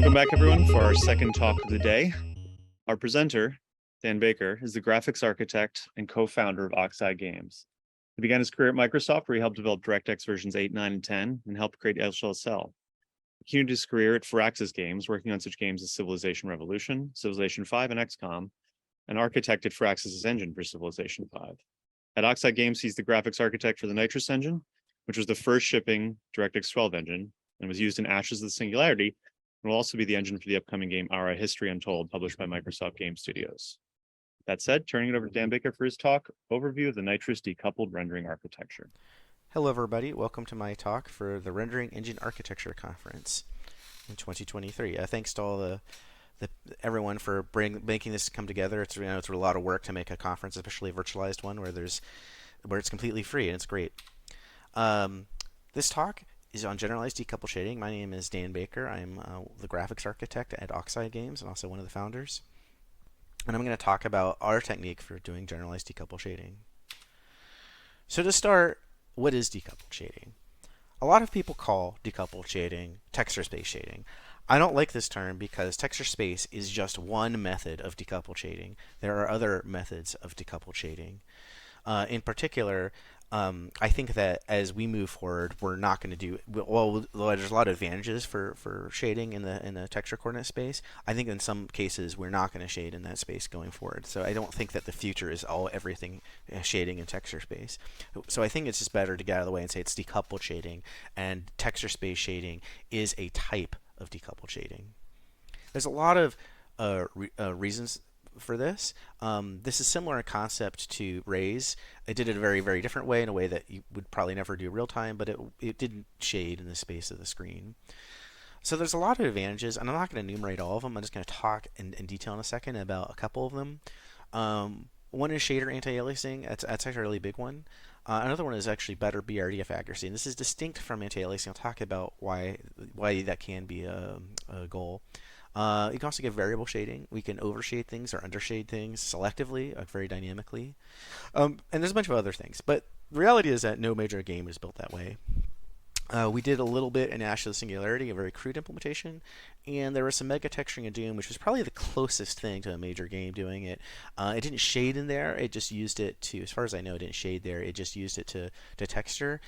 Welcome back, everyone, for our second talk of the day. Our presenter, Dan Baker, is the graphics architect and co-founder of Oxide Games. He began his career at Microsoft, where he helped develop DirectX versions 8, 9, and 10, and helped create HLSL. He continued his career at Firaxis Games, working on such games as Civilization Revolution, Civilization 5, and XCOM, and architected Firaxis' engine for Civilization 5. At Oxide Games, he's the graphics architect for the Nitrous Engine, which was the first shipping DirectX 12 engine, and was used in Ashes of the Singularity, and will also be the engine for the upcoming game Our History Untold, published by Microsoft Game Studios. That said, turning it over to Dan Baker for his talk, overview of the Nitrous decoupled rendering architecture. Hello, everybody. Welcome to my talk for the Rendering Engine Architecture Conference in 2023. Thanks to all everyone for making this come together. It's it's a lot of work to make a conference, especially a virtualized one where it's completely free and it's great. This talk is on generalized decoupled shading. My name is Dan Baker. I'm the graphics architect at Oxide Games and also one of the founders. And I'm going to talk about our technique for doing generalized decoupled shading. So to start, what is decoupled shading? A lot of people call decoupled shading texture space shading. I don't like this term because texture space is just one method of decoupled shading. There are other methods of decoupled shading. In particular, I think that as we move forward, we're not going to do well. There's a lot of advantages for shading in the texture coordinate space. I think in some cases we're not going to shade in that space going forward. So I don't think that the future is everything shading in texture space. So I think it's just better to get out of the way and say it's decoupled shading, and texture space shading is a type of decoupled shading. There's a lot of reasons for this. This is similar in concept to Raise. It did it a very, very different way, in a way that you would probably never do real time, but it didn't shade in the space of the screen. So there's a lot of advantages, and I'm not going to enumerate all of them. I'm just going to talk in detail in a second about a couple of them. One is shader anti-aliasing. That's actually a really big one. Another one is actually better BRDF accuracy, and this is distinct from anti-aliasing. I'll talk about why that can be a goal. You can also get variable shading. We can overshade things or undershade things selectively, very dynamically. And there's a bunch of other things. But the reality is that no major game is built that way. We did a little bit in Ashes of the Singularity, a very crude implementation, and there was some mega texturing in Doom, which was probably the closest thing to a major game doing it. It didn't shade in there. It just used it to, as far as I know, it didn't shade there. It just used it to texture.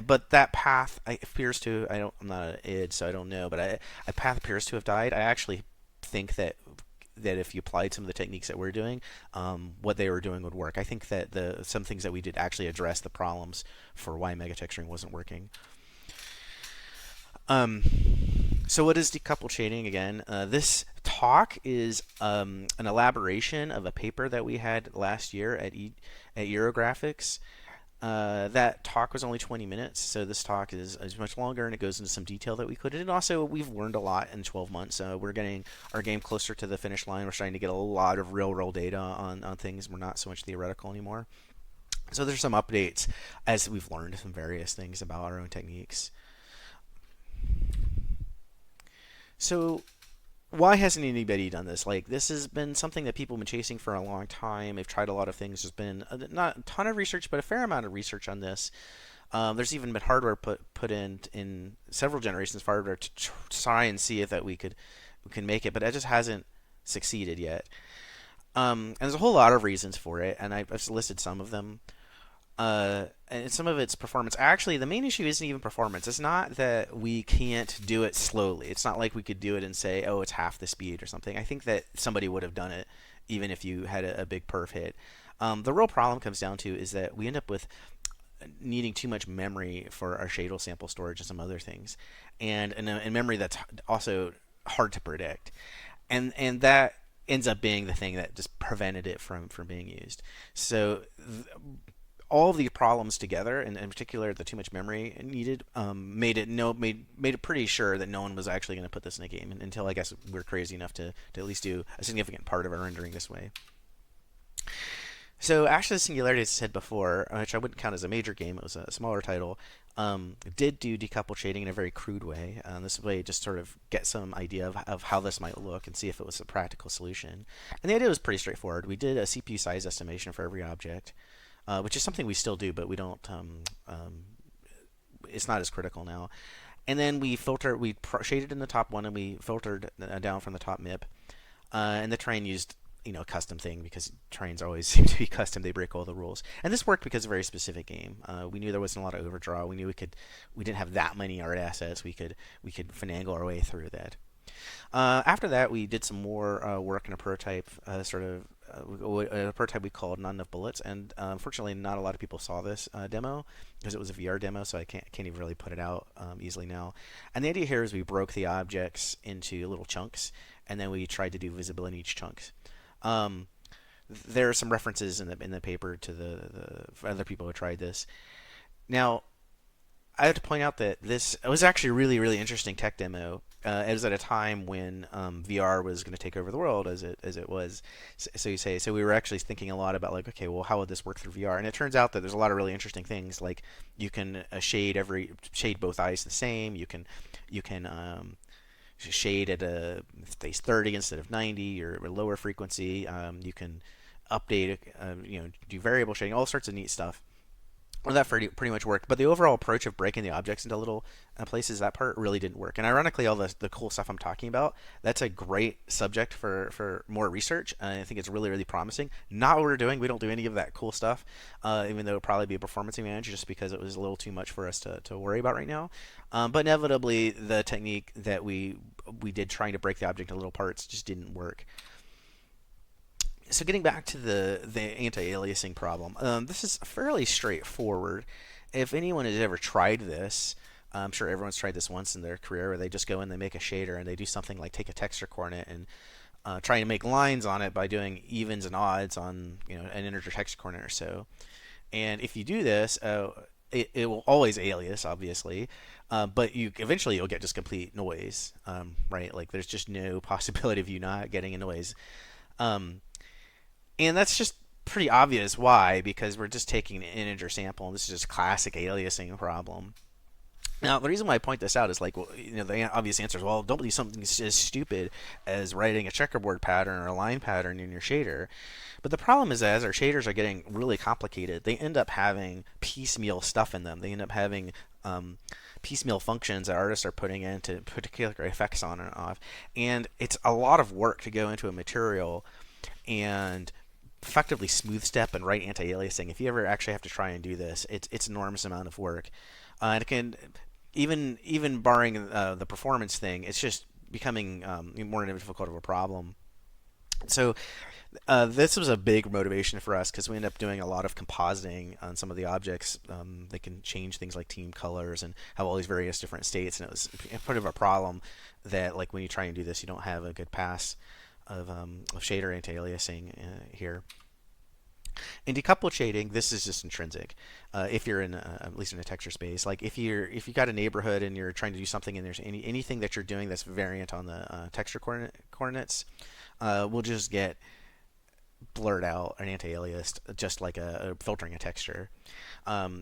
But that path appears to, I'm not an id, so I don't know, but a path appears to have died. I actually think that if you applied some of the techniques that we're doing, what they were doing would work. I think that some things that we did actually address the problems for why mega texturing wasn't working. So what is decoupled shading again? This talk is an elaboration of a paper that we had last year at Eurographics. That talk was only 20 minutes, so this talk is much longer, and it goes into some detail that we could. And also, we've learned a lot in 12 months. We're getting our game closer to the finish line. We're starting to get a lot of real data on things. We're not so much theoretical anymore. So there's some updates as we've learned some various things about our own techniques. So why hasn't anybody done this? Like, this has been something that people have been chasing for a long time. They've tried a lot of things. There's been not a ton of research, but a fair amount of research on this. There's even been hardware put in several generations of hardware to try and see if that we can make it, but it just hasn't succeeded yet. And there's a whole lot of reasons for it, and I've listed some of them. And some of its performance. Actually, the main issue isn't even performance. It's not that we can't do it slowly. It's not like we could do it and say, oh, it's half the speed or something. I think that somebody would have done it even if you had a big perf hit. The real problem comes down to is that we end up with needing too much memory for our shadal sample storage and some other things, and memory that's also hard to predict, and that ends up being the thing that just prevented it from being used. So all of these problems together, and in particular the too much memory needed, made it pretty sure that no one was actually going to put this in a game until I guess we're crazy enough to at least do a significant part of our rendering this way. So Ashes of the Singularity, as I said before, which I wouldn't count as a major game, it was a smaller title, did do decoupled shading in a very crude way. This way just sort of get some idea of how this might look and see if it was a practical solution. And the idea was pretty straightforward. We did a CPU size estimation for every object, which is something we still do, but we don't. It's not as critical now. And then we shaded in the top one, and we filtered down from the top MIP. And the train used a custom thing because trains always seem to be custom. They break all the rules. And this worked because it's a very specific game. We knew there wasn't a lot of overdraw. We knew we didn't have that many art assets. We could finagle our way through that. After that, we did some more work in a prototype, a prototype we called Not Enough Bullets, and unfortunately, not a lot of people saw this demo because it was a VR demo, so I can't even really put it out easily now. And the idea here is we broke the objects into little chunks, and then we tried to do visibility in each chunks. Um, there are some references in the paper to the other people who tried this. Now, I have to point out that this was actually a really, really interesting tech demo. It was at a time when VR was going to take over the world, as it was. So we were actually thinking a lot about like, okay, well, how would this work through VR? And it turns out that there's a lot of really interesting things. Like you can shade both eyes the same. You can shade at a phase 30 instead of 90 or a lower frequency. You can update, do variable shading, all sorts of neat stuff. Well, that pretty much worked, but the overall approach of breaking the objects into little places, that part really didn't work. And ironically, all the cool stuff I'm talking about, that's a great subject for more research. I think it's really, really promising. Not what we're doing. We don't do any of that cool stuff, even though it would probably be a performance advantage just because it was a little too much for us to worry about right now. But inevitably, the technique that we did trying to break the object into little parts just didn't work. So getting back to the anti-aliasing problem, this is fairly straightforward. If anyone has ever tried this, I'm sure everyone's tried this once in their career, where they just go in, they make a shader, and they do something like take a texture coordinate and try to make lines on it by doing evens and odds on an integer texture coordinate or so. And if you do this, it will always alias, obviously, but eventually you'll get just complete noise, right? Like there's just no possibility of you not getting a noise. And that's just pretty obvious why, because we're just taking an integer sample, and this is just classic aliasing problem. Now, the reason why I point this out is like, well, the obvious answer is, well, don't do something as stupid as writing a checkerboard pattern or a line pattern in your shader. But the problem is that as our shaders are getting really complicated, they end up having piecemeal stuff in them. They end up having piecemeal functions that artists are putting into particular effects on and off. And it's a lot of work to go into a material and effectively smooth step and write anti-aliasing. If you ever actually have to try and do this, it's an enormous amount of work. And it can, even barring the performance thing, it's just becoming more difficult of a problem. So this was a big motivation for us because we end up doing a lot of compositing on some of the objects. They can change things like team colors and have all these various different states, and it was part of a problem that like when you try and do this, you don't have a good pass of shader anti-aliasing here. In decoupled shading, this is just intrinsic. If you're in at least in a texture space, like if you got a neighborhood and you're trying to do something and there's anything that you're doing that's variant on the texture coordinates, will just get blurred out and anti-aliased just like a filtering a texture.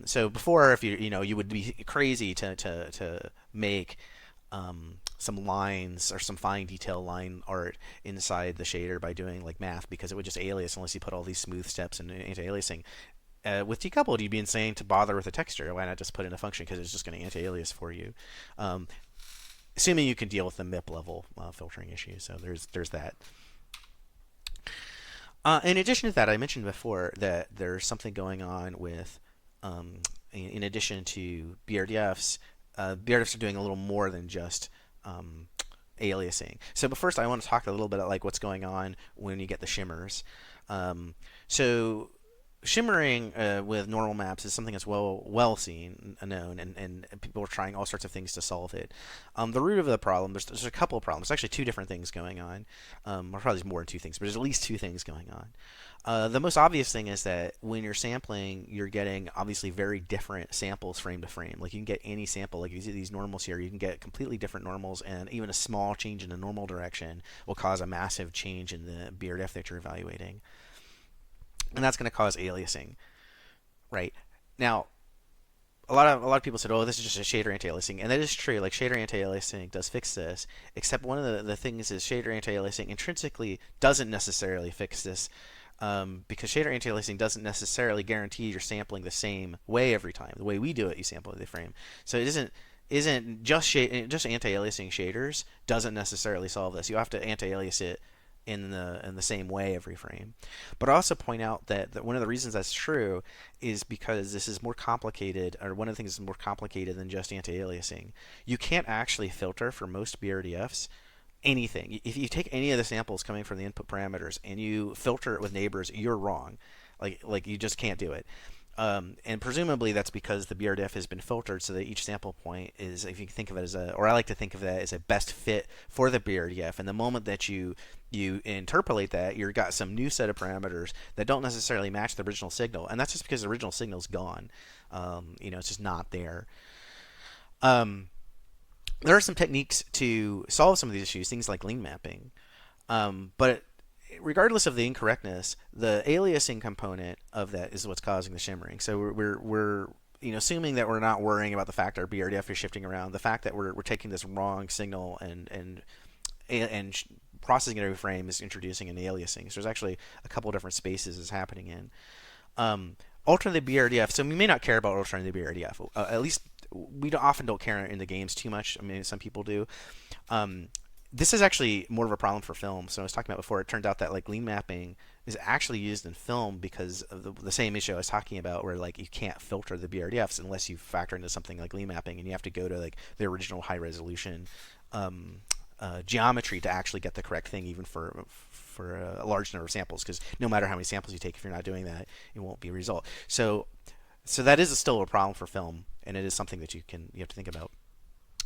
So before, if you would be crazy to make some lines or some fine detail line art inside the shader by doing like math, because it would just alias unless you put all these smooth steps in anti-aliasing. With decoupled, you'd be insane to bother with a texture. Why not just put in a function, because it's just going to anti-alias for you, assuming you can deal with the MIP level filtering issue. So there's that. In addition to that, I mentioned before that there's something going on with, in addition to BRDFs, BRDFs are doing a little more than just aliasing. So, but first, I want to talk a little bit about like what's going on when you get the shimmers. So, shimmering with normal maps is something that's well seen, known, and people are trying all sorts of things to solve it. The root of the problem, there's a couple of problems. There's actually two different things going on. Or probably more than two things, but there's at least two things going on. The most obvious thing is that when you're sampling, you're getting obviously very different samples frame to frame. Like you can get any sample, like you see these normals here, you can get completely different normals, and even a small change in the normal direction will cause a massive change in the BRDF that you're evaluating. And that's going to cause aliasing, right? Now, a lot of people said, "Oh, this is just a shader anti-aliasing," and that is true. Like shader anti-aliasing does fix this, except one of the things is shader anti-aliasing intrinsically doesn't necessarily fix this, because shader anti-aliasing doesn't necessarily guarantee you're sampling the same way every time. The way we do it, you sample the frame, so it isn't isn't just anti-aliasing shaders doesn't necessarily solve this. You have to anti-alias it in the same way every frame. But I also point out that one of the reasons that's true is because this is more complicated, or one of the things is more complicated than just anti-aliasing. You can't actually filter for most BRDFs anything. If you take any of the samples coming from the input parameters and you filter it with neighbors, you're wrong. Like you just can't do it. And presumably that's because the BRDF has been filtered so that each sample point is, if you think of it as or I like to think of that as a best fit for the BRDF. And the moment that you interpolate that, you've got some new set of parameters that don't necessarily match the original signal, and that's just because the original signal's gone. It's just not there. There are some techniques to solve some of these issues, things like lean mapping. But regardless of the incorrectness, the aliasing component of that is what's causing the shimmering. So we're assuming that we're not worrying about the fact our BRDF is shifting around, the fact that we're taking this wrong signal and processing it every frame is introducing an aliasing. So there's actually a couple different spaces is happening in. Altering the BRDF. So we may not care about altering the BRDF. At least we often don't care in the games too much. I mean, some people do. This is actually more of a problem for film. So I was talking about before, it turned out that like lean mapping is actually used in film because of the same issue I was talking about, where like you can't filter the BRDFs unless you factor into something like lean mapping, and you have to go to like the original high resolution geometry to actually get the correct thing, even for a large number of samples. Because no matter how many samples you take, if you're not doing that, it won't be a result. So that is still a problem for film, and it is something that you have to think about.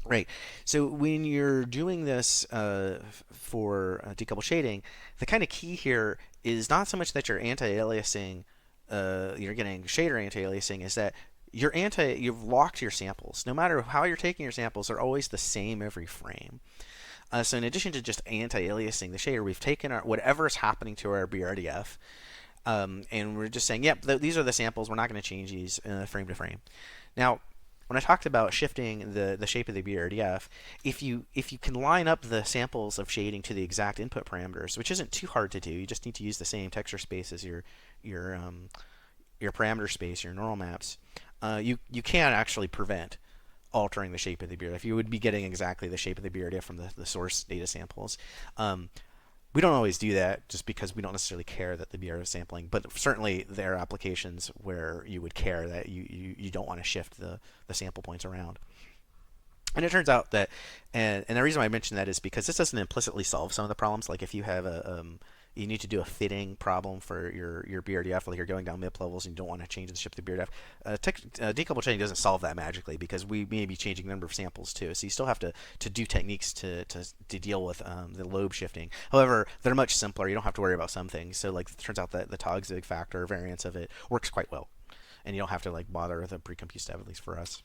Right. So when you're doing this for decoupled shading, the kind of key here is not so much that you're anti-aliasing, you're getting shader anti-aliasing, is that you've locked your samples. No matter how you're taking your samples, they're always the same every frame. So in addition to just anti-aliasing the shader, we've taken whatever is happening to our BRDF, and we're just saying, yep, these are the samples. We're not going to change these frame to frame. Now, when I talked about shifting the shape of the BRDF, if you can line up the samples of shading to the exact input parameters, which isn't too hard to do, you just need to use the same texture space as your parameter space, your normal maps. You can actually prevent altering the shape of the BRDF. You would be getting exactly the shape of the BRDF from the source data samples. We don't always do that just because we don't necessarily care that the BRDF is sampling, but certainly there are applications where you would care that you don't want to shift the sample points around. And it turns out that, and the reason why I mention that is because this doesn't implicitly solve some of the problems. Like if you have you need to do a fitting problem for your BRDF, like you're going down MIP levels and you don't want to change the shape of the BRDF. Decoupled shading doesn't solve that magically because we may be changing the number of samples too. So you still have to do techniques to deal with the lobe shifting. However, they're much simpler. You don't have to worry about some things. So like it turns out that the Tog-Zig factor variance of it works quite well, and you don't have to like bother with a pre-compute step, at least for us.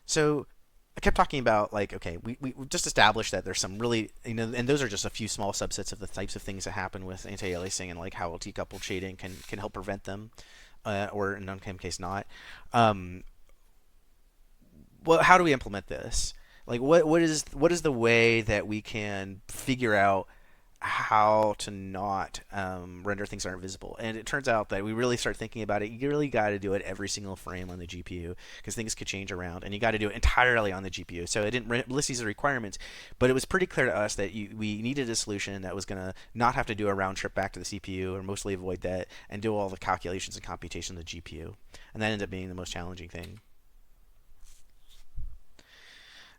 So I kept talking about like, okay, we just established that there's some really, and those are just a few small subsets of the types of things that happen with anti-aliasing, and like how decoupled shading can help prevent them, or in some case not. Well, how do we implement this? Like, what is the way that we can figure out how to not render things that aren't visible? And it turns out that we really start thinking about it. You really got to do it every single frame on the GPU because things could change around, and you got to do it entirely on the GPU. So it didn't list these requirements, but it was pretty clear to us that we needed a solution that was going to not have to do a round trip back to the CPU, or mostly avoid that, and do all the calculations and computation on the GPU. And that ended up being the most challenging thing.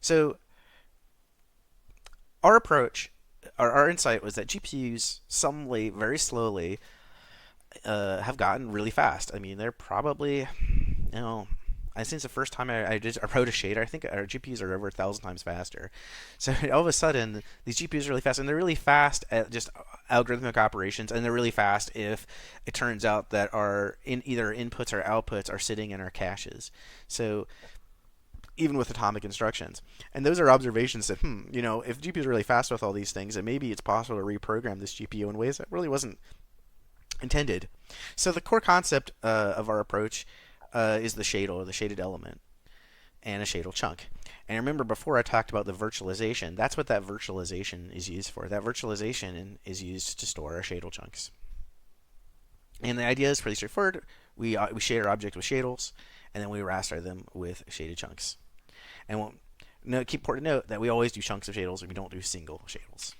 So our approach, our insight was that GPUs very slowly have gotten really fast. I mean, they're probably, since the first time I wrote a shader, I think our GPUs are over 1,000 times faster. So all of a sudden, these GPUs are really fast, and they're really fast at just algorithmic operations, and they're really fast if it turns out that our either inputs or outputs are sitting in our caches. So even with atomic instructions. And those are observations that, if the GPU is really fast with all these things, then maybe it's possible to reprogram this GPU in ways that really wasn't intended. So the core concept of our approach is the shadle, the shaded element, and a shadle chunk. And remember, before I talked about the virtualization, that's what that virtualization is used for. That virtualization is used to store our shadle chunks. And the idea is pretty straightforward. we shade our object with shadels, and then we raster them with shaded chunks. And keep important to note that we always do chunks of shadels and we don't do single shadels.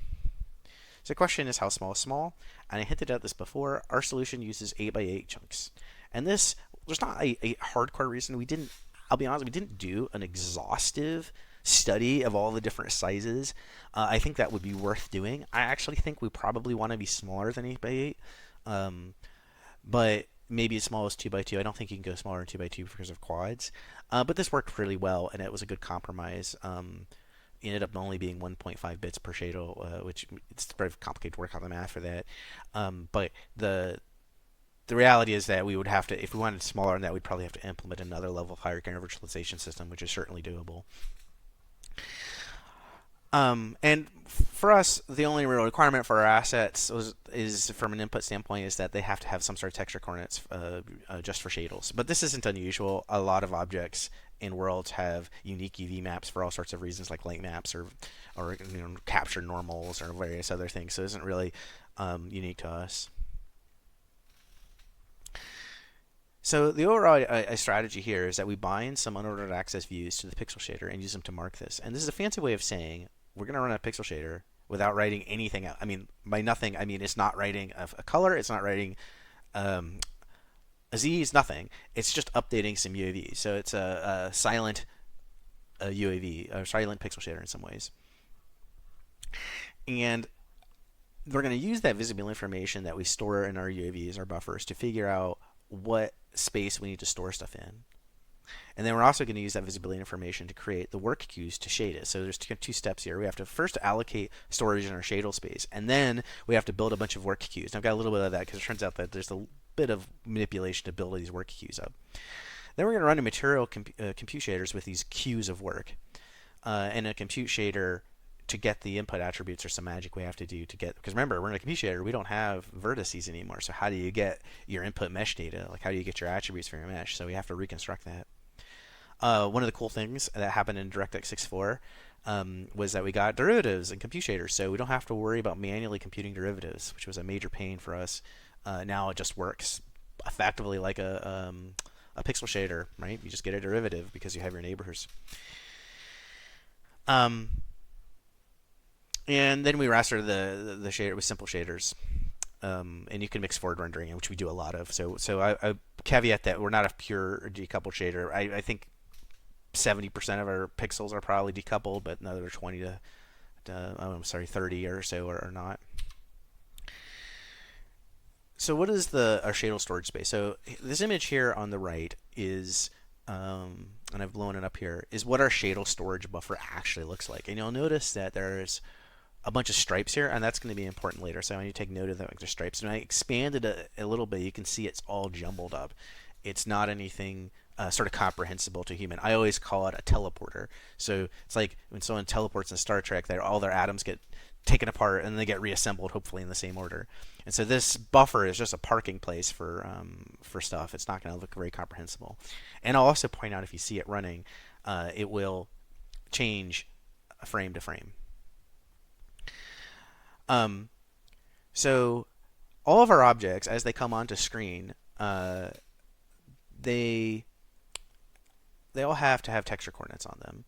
So the question is, how small is small? And I hinted at this before. Our solution uses 8x8 chunks. And there's not a hardcore reason. I'll be honest, we didn't do an exhaustive study of all the different sizes. I think that would be worth doing. I actually think we probably want to be smaller than 8x8. But maybe as small as 2x2. I don't think you can go smaller than 2x2 because of quads. But this worked really well, and it was a good compromise. Ended up only being 1.5 bits per shadel, which it's very complicated to work out the math for that. But the reality is that we would have to, if we wanted smaller than that, we'd probably have to implement another level of hierarchy in our virtualization system, which is certainly doable. And for us, the only real requirement for our assets is, from an input standpoint, is that they have to have some sort of texture coordinates just for shadels. But this isn't unusual. A lot of objects in worlds have unique UV maps for all sorts of reasons, like light maps or capture normals or various other things. So it isn't really unique to us. So the overall strategy here is that we bind some unordered access views to the pixel shader and use them to mark this. And this is a fancy way of saying we're going to run a pixel shader without writing anything out. I mean, by nothing, I mean it's not writing a color, it's not writing a Z, it's nothing. It's just updating some UAV. So it's a silent UAV, a silent pixel shader in some ways. And we're going to use that visible information that we store in our UAVs, our buffers, to figure out what space we need to store stuff in. And then we're also going to use that visibility information to create the work queues to shade it. So there's two steps here. We have to first allocate storage in our shadel space, and then we have to build a bunch of work queues. And I've got a little bit of that because it turns out that there's a bit of manipulation to build these work queues up. Then we're going to run a material compute shaders with these queues of work. And a compute shader, to get the input attributes, or some magic we have to do to get, because remember, we're in a compute shader, we don't have vertices anymore. So how do you get your input mesh data? Like, how do you get your attributes from your mesh? So we have to reconstruct that. One of the cool things that happened in DirectX 6.4 was that we got derivatives and compute shaders, so we don't have to worry about manually computing derivatives, which was a major pain for us. Now it just works effectively like a pixel shader, right? You just get a derivative because you have your neighbors. And then we raster the shader with simple shaders. And you can mix forward rendering, which we do a lot of. So I caveat that we're not a pure decoupled shader. I think 70% of our pixels are probably decoupled, but another 20 to 30 or so are not. So what is our shadel storage space? So this image here on the right is, and I've blown it up here, is what our shadel storage buffer actually looks like. And you'll notice that there's a bunch of stripes here, and that's going to be important later. So I want you to take note of the stripes. And I expanded a little bit. You can see it's all jumbled up. It's not anything sort of comprehensible to human. I always call it a teleporter. So it's like when someone teleports in Star Trek, all their atoms get taken apart and they get reassembled, hopefully in the same order. And so this buffer is just a parking place for stuff. It's not going to look very comprehensible. And I'll also point out, if you see it running, it will change frame to frame. So all of our objects, as they come onto screen, they all have to have texture coordinates on them.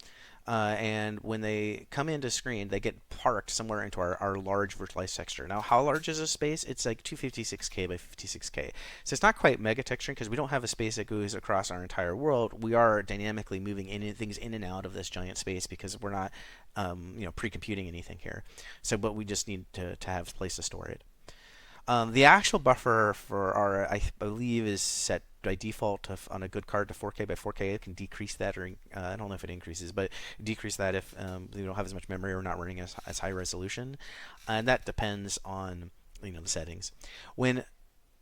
And when they come into screen, they get parked somewhere into our large virtualized texture. Now, how large is this space? It's like 256K by 56K. So it's not quite mega texturing because we don't have a space that goes across our entire world. We are dynamically moving things in and out of this giant space because we're not pre-computing anything here. So, but we just need to have a place to store it. The actual buffer for our, I believe, is set by default on a good card to 4K by 4K. It can decrease that, or I don't know if it increases, but decrease that if we don't have as much memory or not running as high resolution, and that depends on the settings. When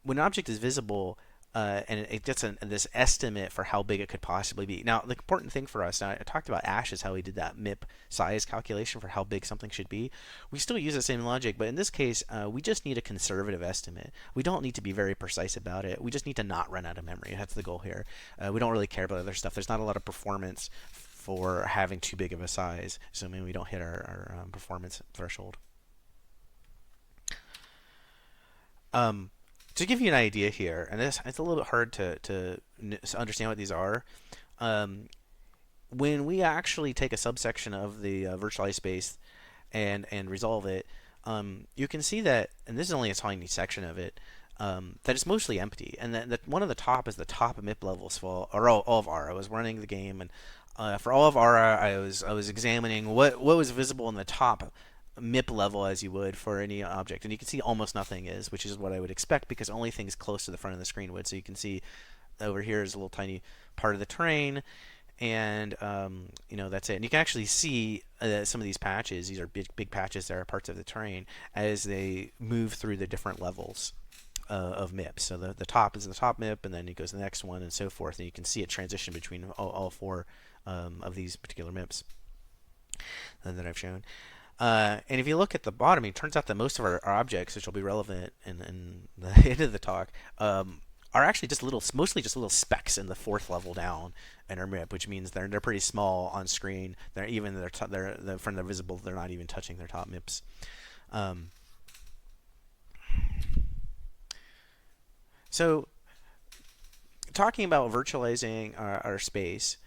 an object is visible, and it gets this estimate for how big it could possibly be. Now, the important thing for us, now I talked about Ashes, how we did that MIP size calculation for how big something should be. We still use the same logic, but in this case, we just need a conservative estimate. We don't need to be very precise about it. We just need to not run out of memory. That's the goal here. We don't really care about other stuff. There's not a lot of performance for having too big of a size, so maybe we don't hit our performance threshold. To give you an idea here, and it's a little bit hard to understand what these are. Um, when we actually take a subsection of the virtualized space and resolve it, you can see that, and this is only a tiny section of it, that it's mostly empty. And that one of the top is the top MIP levels for all of R. I was running the game, and for all of R, I was examining what was visible in the top MIP level as you would for any object, and you can see almost nothing is, which is what I would expect because only things close to the front of the screen would. So you can see over here is a little tiny part of the terrain, and that's it. And you can actually see some of these patches. These are big patches that are parts of the terrain as they move through the different levels of MIP. So the top is the top MIP, and then it goes to the next one, and so forth. And you can see it transition between all four of these particular MIPs that I've shown. And if you look at the bottom, it turns out that most of our objects, which will be relevant in the end of the talk, are actually mostly just little specks in the fourth level down in our MIP, which means they're pretty small on screen. They're from the visible, they're not even touching their top MIPs. So, talking about virtualizing our space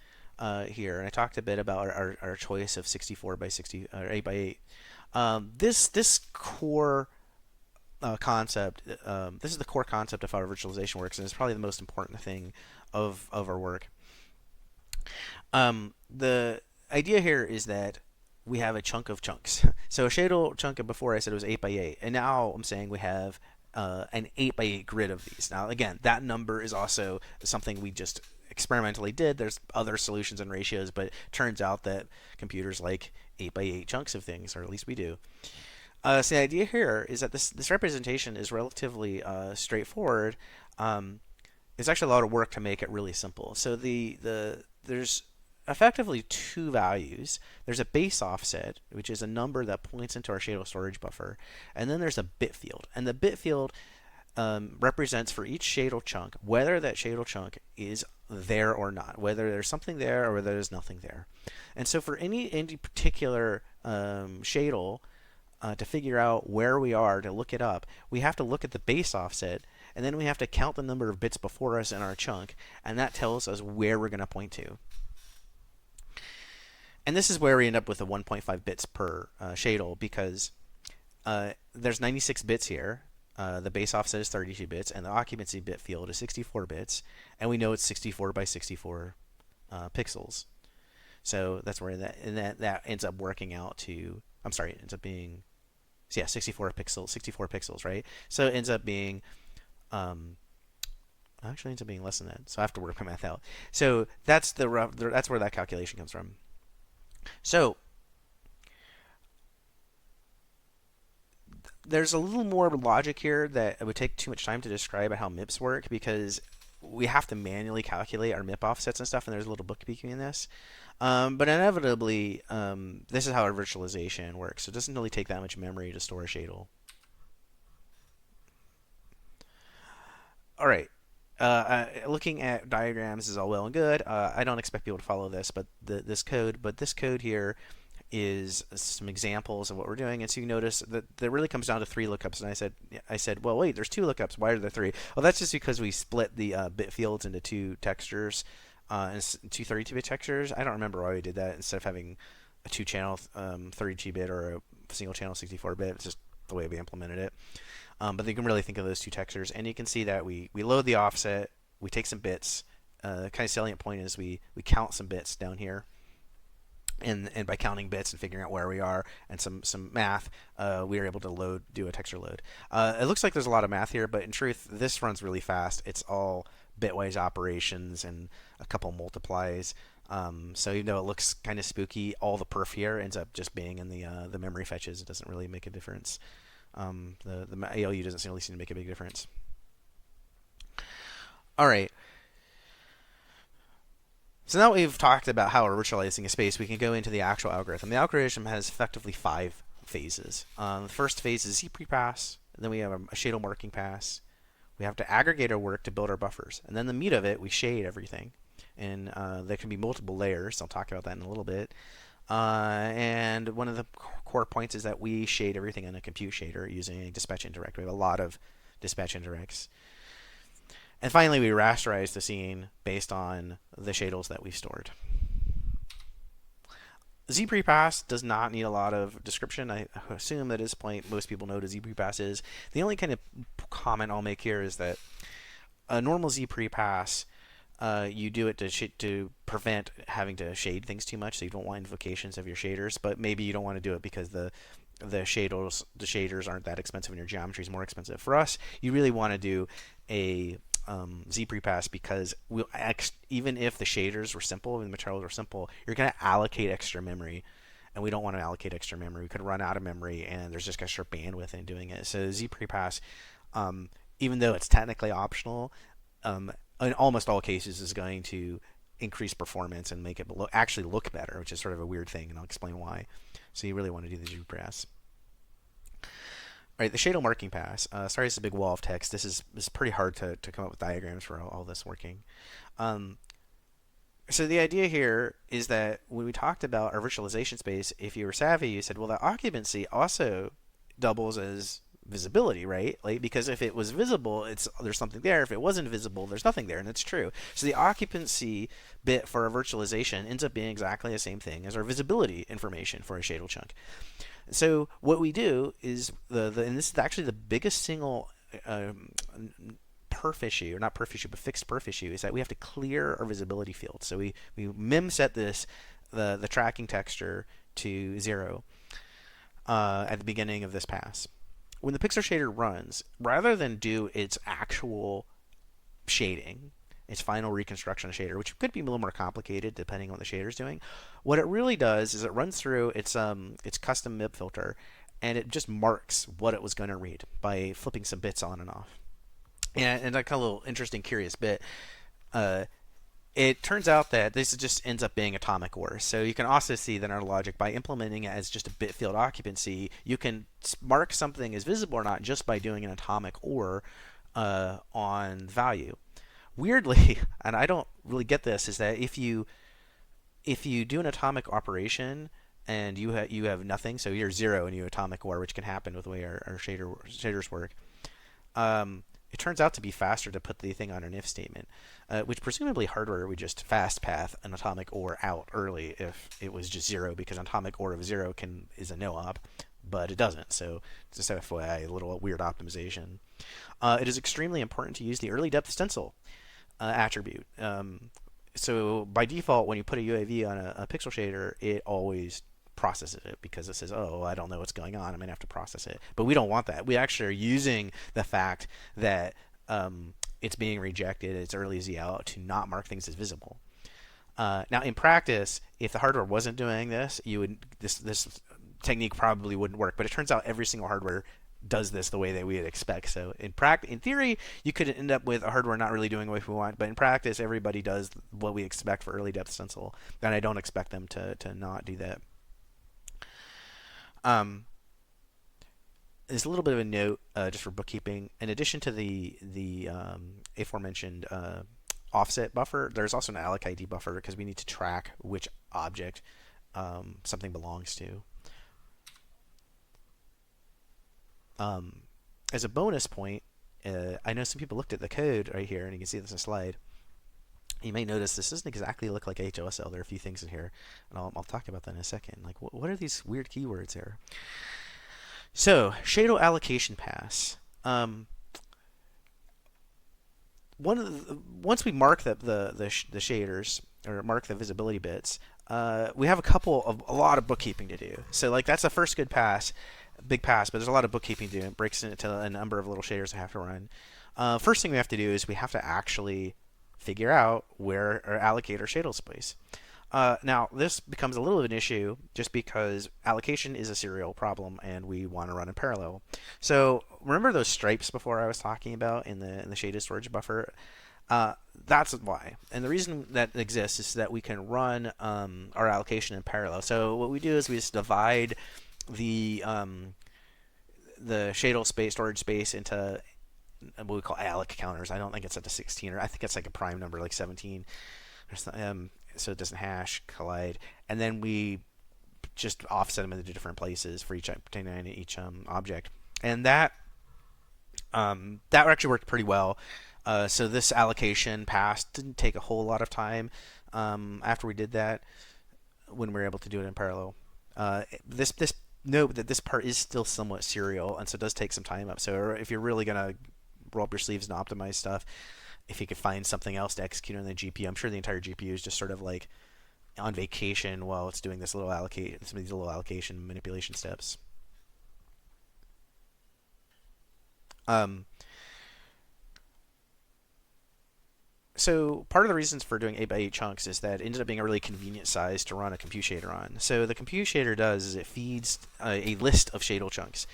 here, and I talked a bit about our choice of 64 by 60 or 8 by 8. This core concept, this is the core concept of how our virtualization works, and it's probably the most important thing of our work. The idea here is that we have a chunk of chunks. So a shadal chunk before I said it was 8 by 8, and now I'm saying we have an 8 by 8 grid of these. Now again, that number is also something we just experimentally did. There's other solutions and ratios, but it turns out that computers like 8 by 8 chunks of things, or at least we do. So the idea here is that this representation is relatively straightforward. There's actually a lot of work to make it really simple. So there's effectively two values. There's a base offset, which is a number that points into our shadal storage buffer, and then there's a bit field. And the bit field represents for each shadal chunk whether that shadal chunk is there or not, whether there's something there or whether there's nothing there. And so for any particular shadal, to figure out where we are, to look it up, we have to look at the base offset, and then we have to count the number of bits before us in our chunk, and that tells us where we're going to point to. And this is where we end up with a 1.5 bits per shadal, because there's 96 bits here. The base offset is 32 bits, and the occupancy bit field is 64 bits, and we know it's 64 by 64 pixels. So that's where that ends up working out to. I'm sorry, it ends up being 64 pixels, right? So it ends up being actually ends up being less than that. So I have to work my math out. So that's that's where that calculation comes from. So there's a little more logic here that it would take too much time to describe how MIPS work, because we have to manually calculate our MIP offsets and stuff, and there's a little bookkeeping in this. But inevitably, this is how our virtualization works. So it doesn't really take that much memory to store a shadal. All right. Looking at diagrams is all well and good. I don't expect people to follow this, but this code here is some examples of what we're doing. And so you notice that there really comes down to three lookups. And I said, well, wait, there's two lookups. Why are there three? Well, that's just because we split the bit fields into two textures, and two 32-bit textures. I don't remember why we did that instead of having a two-channel 32-bit or a single-channel 64-bit. It's just the way we implemented it. But you can really think of those two textures, and you can see that we load the offset, we take some bits. The kind of salient point is we count some bits down here, and by counting bits and figuring out where we are and some math, we are able to do a texture load. It looks like there's a lot of math here, but in truth, this runs really fast. It's all bitwise operations and a couple multiplies. So even though it looks kind of spooky, all the perf here ends up just being in the memory fetches. It doesn't really make a difference. The ALU doesn't really seem to make a big difference. All right. So now we've talked about how we're virtualizing a space, we can go into the actual algorithm. The algorithm has effectively 5 phases. The first phase is Z prepass. Then we have a shadal marking pass. We have to aggregate our work to build our buffers. And then the meat of it, we shade everything. And there can be multiple layers. I'll talk about that in a little bit. And one of the core points is that we shade everything in a compute shader using a dispatch indirect. We have a lot of dispatch indirects. And finally, we rasterize the scene based on the shadles that we've stored. Z-prepass does not need a lot of description. I assume that at this point most people know what a Z-prepass is. The only kind of comment I'll make here is that a normal Z-prepass, you do it to prevent having to shade things too much, so you don't want invocations of your shaders. But maybe you don't want to do it because the shaders aren't that expensive and your geometry is more expensive. For us, you really want to do a Z-prepass because even if the shaders were simple and the materials were simple, you're going to allocate extra memory, and we don't want to allocate extra memory. We could run out of memory, and there's just extra bandwidth in doing it. So Z-prepass, even though it's technically optional, in almost all cases is going to increase performance and make it actually look better, which is sort of a weird thing, and I'll explain why. So you really want to do the Z-prepass. All right, the shadal marking pass. Sorry, it's a big wall of text. This is pretty hard to come up with diagrams for all this working. So the idea here is that when we talked about our virtualization space, if you were savvy, you said, well, the occupancy also doubles as visibility, right? Like, because if it was visible, there's something there. If it wasn't visible, there's nothing there, and it's true. So the occupancy bit for our virtualization ends up being exactly the same thing as our visibility information for a shadal chunk. So what we do is and this is actually the biggest single perf issue, or not perf issue, but fixed perf issue, is that we have to clear our visibility field. So we mem set the tracking texture to 0 at the beginning of this pass. When the pixel shader runs, rather than do its actual shading, its final reconstruction shader, which could be a little more complicated depending on what the shader is doing, what it really does is it runs through its custom MIB filter, and it just marks what it was going to read by flipping some bits on and off. And like a little interesting, curious bit, it turns out that this just ends up being atomic OR. So you can also see that in our logic, by implementing it as just a bit field occupancy, you can mark something as visible or not just by doing an atomic OR on value. Weirdly, and I don't really get this, is that if you do an atomic operation and you have nothing, so you're 0 and you atomic OR, which can happen with the way our shaders work, it turns out to be faster to put the thing on an if statement, which presumably hardware would just fast path an atomic OR out early if it was just 0, because atomic OR of 0 is a no op, but it doesn't. So just FYI, a little weird optimization. It is extremely important to use the early depth stencil attribute. So by default, when you put a UAV on a pixel shader, it always processes it because it says, oh, I don't know what's going on, I'm going to have to process it. But we don't want that. We actually are using the fact that it's being rejected at its early Z out to not mark things as visible. Now, in practice, if the hardware wasn't doing this, this technique probably wouldn't work. But it turns out every single hardware does this the way that we would expect. So in theory, you could end up with a hardware not really doing what we want, but in practice, everybody does what we expect for early depth stencil, and I don't expect them to not do that. There's a little bit of a note just for bookkeeping. In addition to the aforementioned offset buffer, there's also an alloc ID buffer because we need to track which object something belongs to. As a bonus point, I know some people looked at the code right here, and you can see this in a slide. You may notice this doesn't exactly look like HLSL. There are a few things in here, and I'll talk about that in a second. Like, what are these weird keywords here? So, shadal allocation pass. Once we mark the shaders, or mark the visibility bits, we have a lot of bookkeeping to do. So, like, that's the first good pass. Big pass, but there's a lot of bookkeeping to do. It breaks it into a number of little shaders I have to run. First thing we have to do is we have to actually figure out where or allocate our shadal space. Now, this becomes a little of an issue just because allocation is a serial problem and we want to run in parallel. So remember those stripes before I was talking about in the shaded storage buffer? That's why. And the reason that exists is that we can run our allocation in parallel. So what we do is we just divide the shadal space, storage space, into what we call alloc counters. I don't think it's set to 16, or I think it's like a prime number, like 17. So it doesn't hash, collide, and then we just offset them into different places for each object. And that That actually worked pretty well. So this allocation passed. Didn't take a whole lot of time after we did that when we were able to do it in parallel. This note that this part is still somewhat serial, and so it does take some time up. So if you're really gonna roll up your sleeves and optimize stuff, if you could find something else to execute on the GPU, I'm sure the entire GPU is just sort of like on vacation while it's doing this little allocate some of these little allocation manipulation steps. Um, so part of the reasons for doing 8 by 8 chunks is that it ended up being a really convenient size to run a compute shader on. So the compute shader does is it feeds a list of shadal chunks.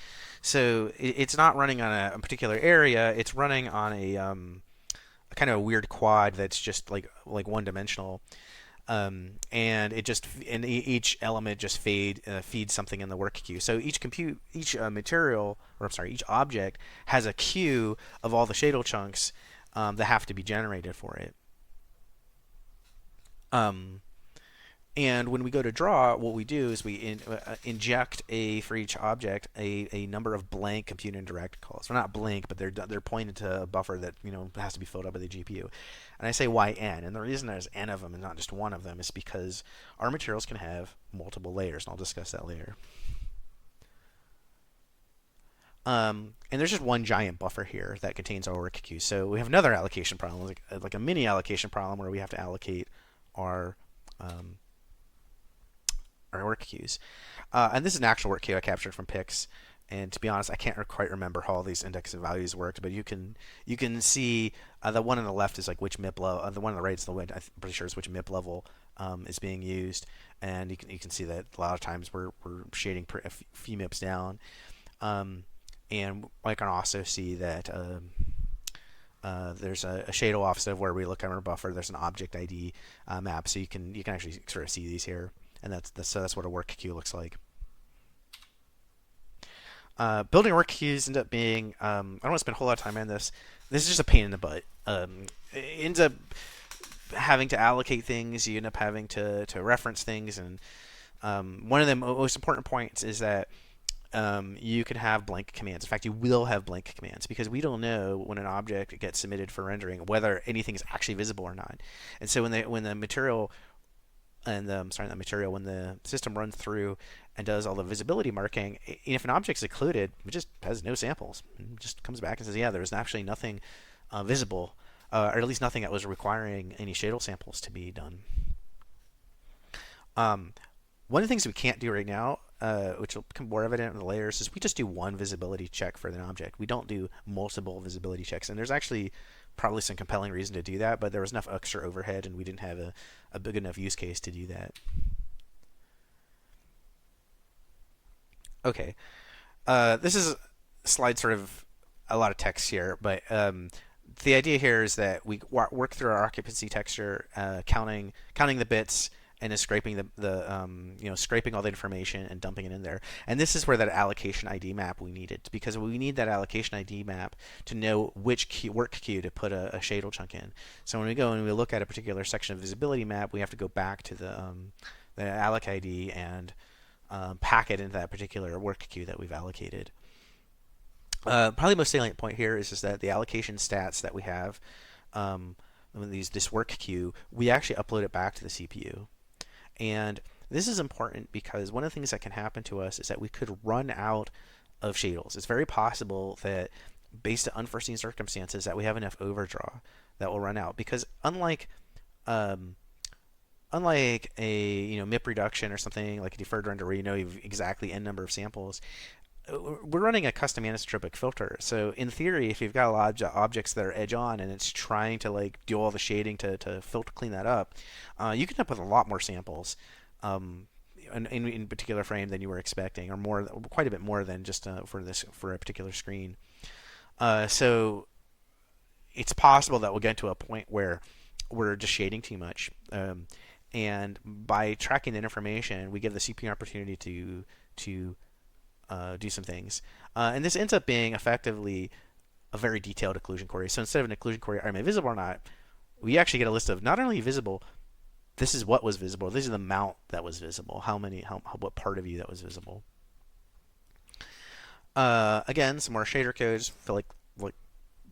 So it's not running on a particular area. It's running on a kind of a weird quad that's just like one dimensional. And it just and each element just feeds something in the work queue. So each material, or I'm sorry, each object has a queue of all the shadal chunks that have to be generated for it. Um, and when we go to draw, what we do is we inject for each object a number of blank compute indirect calls. They're not blank, but they're pointed to a buffer that has to be filled up by the GPU. And I say why n, and the reason there's n of them and not just one of them is because our materials can have multiple layers, and I'll discuss that later. And there's just one giant buffer here that contains our work queue. So we have another allocation problem, like a mini allocation problem where we have to allocate our um, our work queues. And this is an actual work queue I captured from Pix. And to be honest, I can't quite remember how all these index of values worked, but you can see the one on the left is like which MIP level, the one on the right is the one I'm pretty sure is which MIP level is being used, and you can see that a lot of times we're shading a few MIPs down, and I can also see that there's a shadal offset of where we look at our buffer. There's an object ID map, so you can actually sort of see these here, and that's what a work queue looks like. Building work queues end up being I don't want to spend a whole lot of time on this. This is just a pain in the butt. It ends up having to allocate things. You end up having to reference things, and one of the most important points is that you can have blank commands. In fact, you will have blank commands because we don't know when an object gets submitted for rendering whether anything is actually visible or not. And so when the material and when the system runs through and does all the visibility marking, if an object's occluded, it just has no samples. It just comes back and says, yeah, there was actually nothing visible, or at least nothing that was requiring any shadal samples to be done. One of the things we can't do right now, which will become more evident in the layers, is we just do one visibility check for an object. We don't do multiple visibility checks, and there's actually probably some compelling reason to do that, but there was enough extra overhead, and we didn't have a big enough use case to do that. Okay, this is a slide sort of a lot of text here, but the idea here is that we work through our occupancy texture, counting the bits, and is scraping scraping all the information and dumping it in there. And this is where that allocation ID map we needed, because we need that allocation ID map to know which work queue to put a shadal chunk in. So when we go and we look at a particular section of visibility map, we have to go back to the alloc ID and pack it into that particular work queue that we've allocated. Probably the most salient point here is that the allocation stats that we have, this work queue, we actually upload it back to the CPU. And this is important because one of the things that can happen to us is that we could run out of shadals. It's very possible that, based on unforeseen circumstances, that we have enough overdraw that will run out. Because unlike a MIP reduction or something like a deferred render where you know you've exactly n number of samples, we're running a custom anisotropic filter. So in theory, if you've got a lot of objects that are edge on and it's trying to do all the shading to filter clean that up, you can end up with a lot more samples in particular frame than you were expecting, or quite a bit more than just for a particular screen. So it's possible that we'll get to a point where we're just shading too much. And by tracking that information, we give the CPU an opportunity to do some things. And this ends up being effectively a very detailed occlusion query. So instead of an occlusion query, am I visible or not, we actually get a list of not only visible, this is what was visible, this is the amount that was visible, what part of you that was visible. Again, some more shader codes. I feel like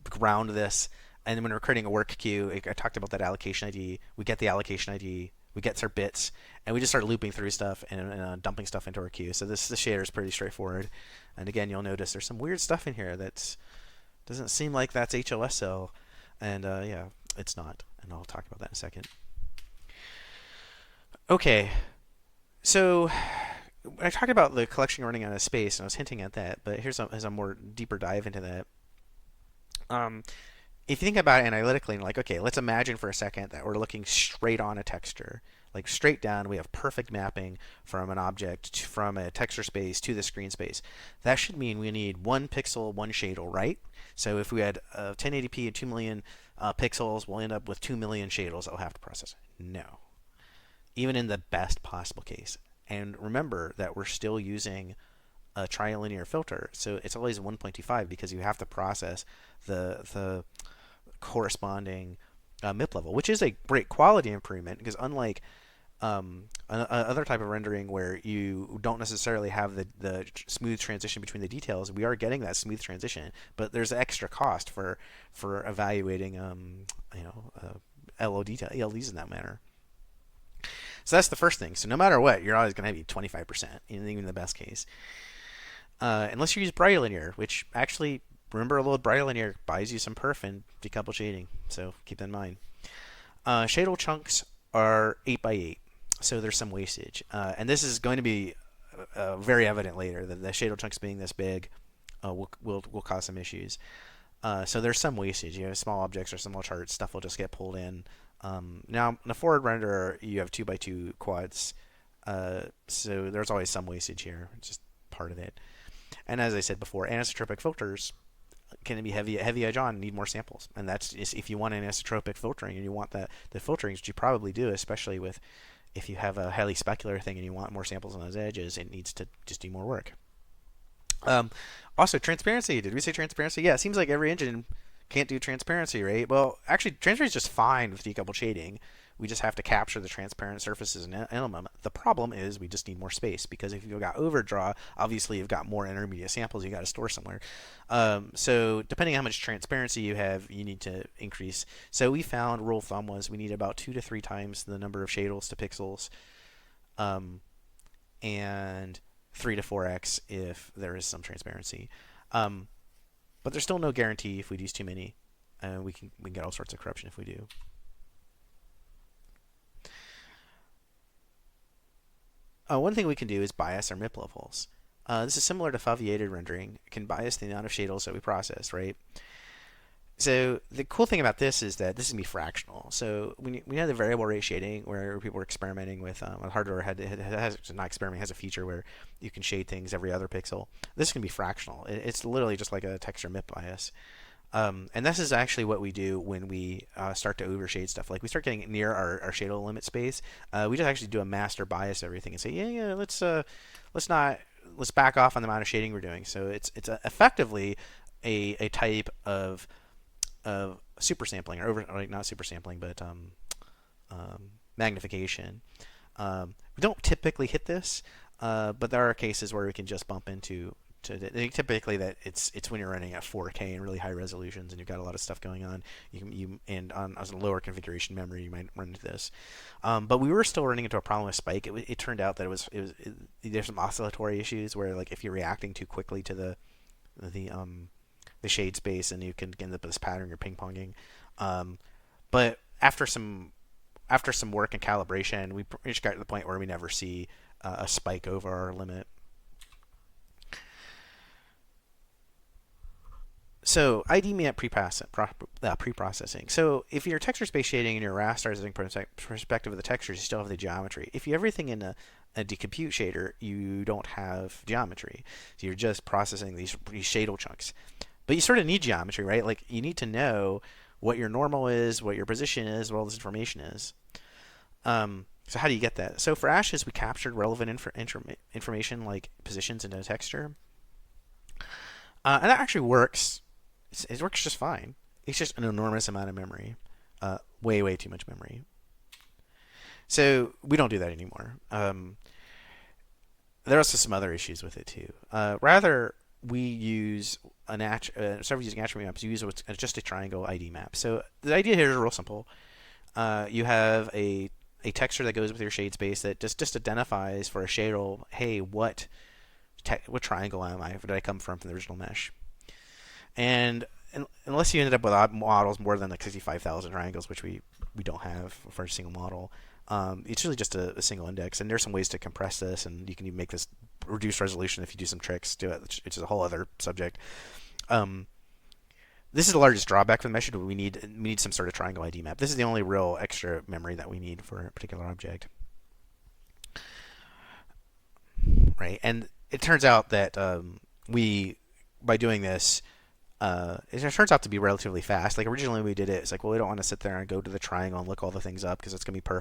ground this. And then when we're creating a work queue, I talked about that allocation ID. We get the allocation ID, we get our bits, and we just start looping through stuff and dumping stuff into our queue. So this shader is pretty straightforward. And again, you'll notice there's some weird stuff in here that doesn't seem like that's HLSL, and yeah, it's not. And I'll talk about that in a second. Okay, so I talked about the collection running out of space, and I was hinting at that, but here's a more deeper dive into that. Um, if you think about it analytically, and like, okay, let's imagine for a second that we're looking straight on a texture, like straight down. We have perfect mapping from an object, from a texture space to the screen space. That should mean we need 1 pixel, 1 shadel, right? So if we had 1080p and 2 million pixels, we'll end up with 2 million shadels that we'll have to process. No. Even in the best possible case. And remember that we're still using a trilinear filter, so it's always 1.25 because you have to process the corresponding MIP level, which is a great quality improvement because unlike another type of rendering where you don't necessarily have the smooth transition between the details, we are getting that smooth transition, but there's extra cost for evaluating LODs in that manner. So that's the first thing. So no matter what, you're always going to be 25%, even in the best case. Unless you use bright linear, which actually, remember, a little bright linear buys you some perf and decoupled shading. So keep that in mind. Shadel chunks are 8 by 8, so there's some wastage. And this is going to be very evident later, that the shadel chunks being this big will cause some issues. So there's some wastage. You have small objects or small charts, stuff will just get pulled in. Now, in a forward renderer, you have 2 by 2 quads, so there's always some wastage here. It's just part of it. And as I said before, anisotropic filters can be heavy edge on, need more samples. And that's if you want anisotropic filtering and you want the filtering, which you probably do, especially if you have a highly specular thing and you want more samples on those edges, it needs to just do more work. Also, transparency. Did we say transparency? Yeah, it seems like every engine can't do transparency, right? Well, actually, transparency is just fine with decoupled shading. We just have to capture the transparent surfaces in element. The problem is we just need more space, because if you've got overdraw, obviously you've got more intermediate samples you got to store somewhere. So depending on how much transparency you have, you need to increase. So we found, rule of thumb was, we need about 2 to 3 times the number of shadels to pixels, and 3 to 4x if there is some transparency. But there's still no guarantee if we use too many. We can get all sorts of corruption if we do. One thing we can do is bias our MIP levels. This is similar to foveated rendering. It can bias the amount of shadels that we process, right? So the cool thing about this is that this is going to be fractional. So we have the variable rate shading where people were experimenting with hardware has a feature where you can shade things every other pixel. This is going to be fractional. It's literally just like a texture MIP bias. And this is actually what we do when we start to overshade stuff. Like we start getting near our shadel limit space. We just actually do a master bias everything and say, let's back off on the amount of shading we're doing. So it's effectively a type of super sampling, or not super sampling, but magnification. We don't typically hit this, but there are cases where we can just bump into. Typically, that it's when you're running at 4K and really high resolutions, and you've got a lot of stuff going on. And on a lower configuration memory, you might run into this. But we were still running into a problem with spike. It turned out that there's some oscillatory issues where, like, if you're reacting too quickly to the shade space, and you can end up with this pattern you're ping-ponging. But after some work and calibration, we just got to the point where we never see a spike over our limit. So IDME at pre-processing. So if you're texture space shading and you're rasterizing perspective of the textures, you still have the geometry. If you have everything in a decompute shader, you don't have geometry. So you're just processing these shadel chunks. But you sort of need geometry, right? Like, you need to know what your normal is, what your position is, what all this information is. So how do you get that? So for ashes, we captured relevant information like positions into a texture. And that actually works. It works just fine. It's just an enormous amount of memory. Way, way too much memory. So we don't do that anymore. There are also some other issues with it too. Rather we use several using attribute maps. You use just a triangle ID map. So the idea here is real simple. You have a texture that goes with your shade space that just identifies for a shadel, hey, what triangle am I? Where did I come from the original mesh? And unless you ended up with odd models more than like 65,000 triangles, which we don't have for a single model, it's really just a single index. And there's some ways to compress this, and you can even make this reduce resolution if you do some tricks to it, which is a whole other subject. This is the largest drawback for the mesh, but we need some sort of triangle ID map. This is the only real extra memory that we need for a particular object. Right, and it turns out that by doing this, it turns out to be relatively fast. Like originally we did it, it's like, well, we don't want to sit there and go to the triangle and look all the things up because it's going to be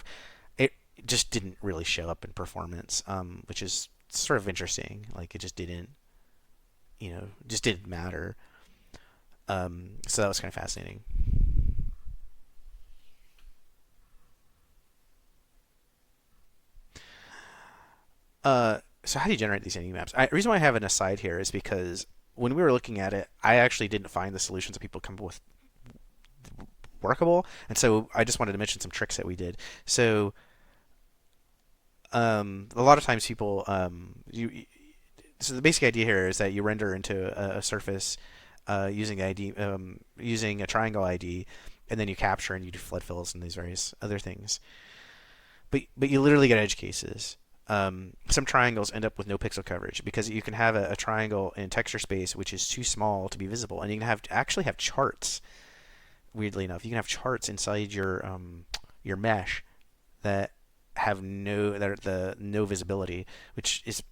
It just didn't really show up in performance, which is sort of interesting. Like it just didn't, just didn't matter. So that was kind of fascinating. So how do you generate these ID maps? The reason why I have an aside here is because when we were looking at it, I actually didn't find the solutions that people come up with workable, and so I just wanted to mention some tricks that we did. So a lot of times people, so the basic idea here is that you render into a surface using ID, using a triangle ID, and then you capture and you do flood fills and these various other things. But you literally get edge cases. Some triangles end up with no pixel coverage because you can have a triangle in texture space which is too small to be visible, and you can actually have charts. Weirdly enough, you can have charts inside your mesh that have no visibility, which is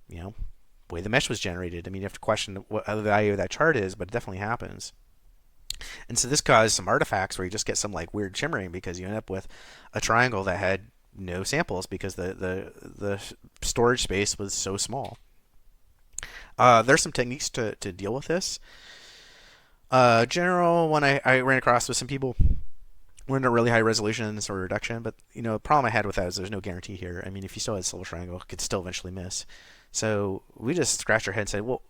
the way the mesh was generated. I mean, you have to question what the value of that chart is, but it definitely happens. And so this caused some artifacts where you just get some like weird shimmering because you end up with a triangle that had no samples because the storage space was so small. There's some techniques to deal with this. General one I ran across with some people we're in a really high resolutions or reduction, but the problem I had with that is there's no guarantee here. I mean, if you still had a silver triangle, it could still eventually miss. So we just scratched our head and said, well,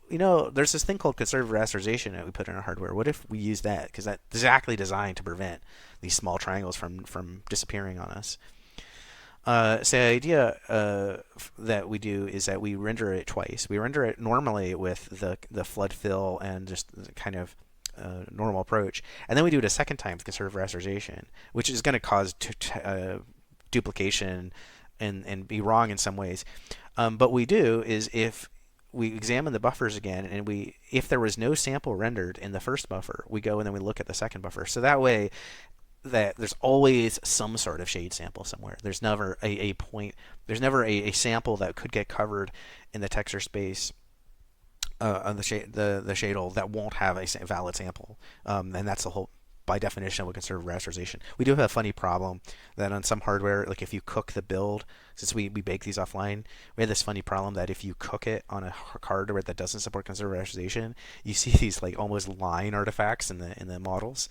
there's this thing called conservative rasterization that we put in our hardware. What if we use that? Because that's exactly designed to prevent these small triangles from disappearing on us. So the idea that we do is that we render it twice. We render it normally with the flood fill and just kind of normal approach, and then we do it a second time with conservative rasterization, which is going to cause duplication and be wrong in some ways. But we do is if we examine the buffers again, and if there was no sample rendered in the first buffer, we go and then we look at the second buffer. So that way, that there's always some sort of shade sample somewhere. There's never a point. There's never a sample that could get covered in the texture space on the shadel that won't have a valid sample, and that's the whole by definition of conservative rasterization. We do have a funny problem that on some hardware, like if you cook the build, since we bake these offline, we had this funny problem that if you cook it on a hardware that doesn't support conservative rasterization, you see these like almost line artifacts in the models,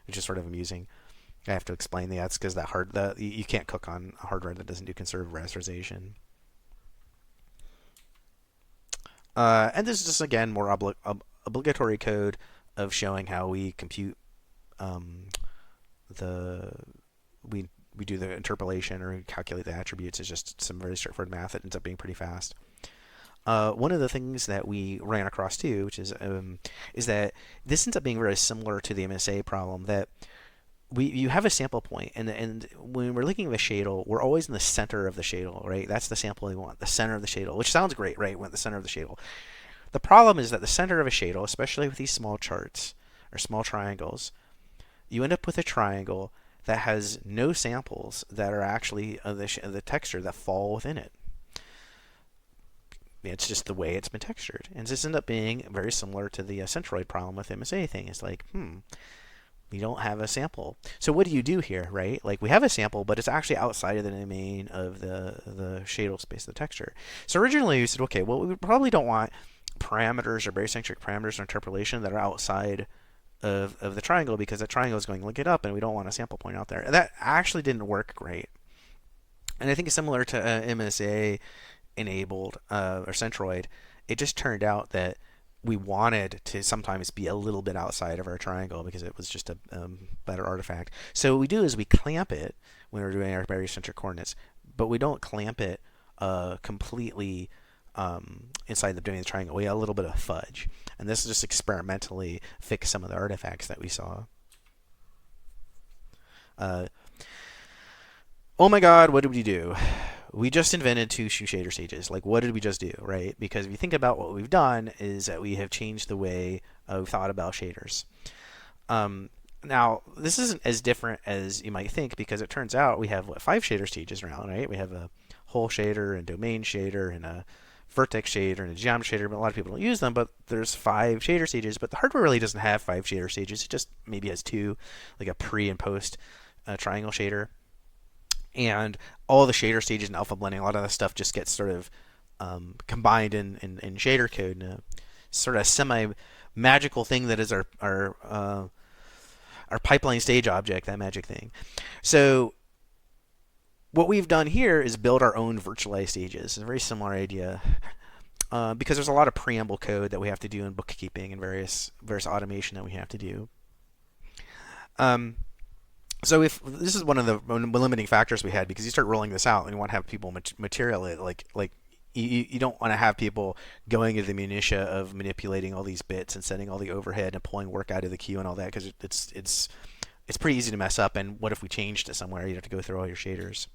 which is sort of amusing. I have to explain that's because you can't cook on a hardware that doesn't do conservative rasterization. And this is just again more obligatory code of showing how we compute we do the interpolation or calculate the attributes. It's just some very straightforward math that ends up being pretty fast. One of the things that we ran across too, which is that this ends up being very similar to the MSA problem that you have a sample point, and when we're looking at a shadel, we're always in the center of the shadel, right? That's the sample we want, the center of the shadel, which sounds great, right? We're at the center of the shadel. The problem is that the center of a shadel, especially with these small charts or small triangles, you end up with a triangle that has no samples that are actually of the texture that fall within it. It's just the way it's been textured, and this ends up being very similar to the centroid problem with MSA thing. It's like, we don't have a sample. So what do you do here, right? Like we have a sample, but it's actually outside of the domain of the shadel space of the texture. So originally we said, okay, well, we probably don't want parameters or barycentric parameters or interpolation that are outside of the triangle because the triangle is going to look it up, and we don't want a sample point out there. And that actually didn't work great. And I think it's similar to MSA enabled or centroid it just turned out that we wanted to sometimes be a little bit outside of our triangle because it was just a better artifact. So what we do is we clamp it when we're doing our barycentric coordinates, but we don't clamp it completely inside the doing the triangle. We add a little bit of fudge, and this just experimentally fix some of the artifacts that we saw. Uh, oh my God, what did we do? We just invented two shader stages. Like, what did we just do, right? Because if you think about what we've done, is that we have changed the way we've thought about shaders. Now, this isn't as different as you might think because it turns out we have what, 5 shader stages around, right? We have a hole shader and domain shader and a vertex shader and a geometry shader, but a lot of people don't use them. But there's 5 shader stages, but the hardware really doesn't have 5 shader stages. It just maybe has 2, like a pre and post triangle shader. And all the shader stages and alpha blending, a lot of the stuff just gets sort of combined in shader code in a sort of semi-magical thing that is our pipeline stage object, that magic thing. So what we've done here is build our own virtualized stages. It's a very similar idea because there's a lot of preamble code that we have to do in bookkeeping and various automation that we have to do. So if this is one of the limiting factors we had, because you start rolling this out and you want to have people material it, like you don't want to have people going into the minutia of manipulating all these bits and setting all the overhead and pulling work out of the queue and all that, because it's pretty easy to mess up. And what if we changed it somewhere? You'd have to go through all your shaders.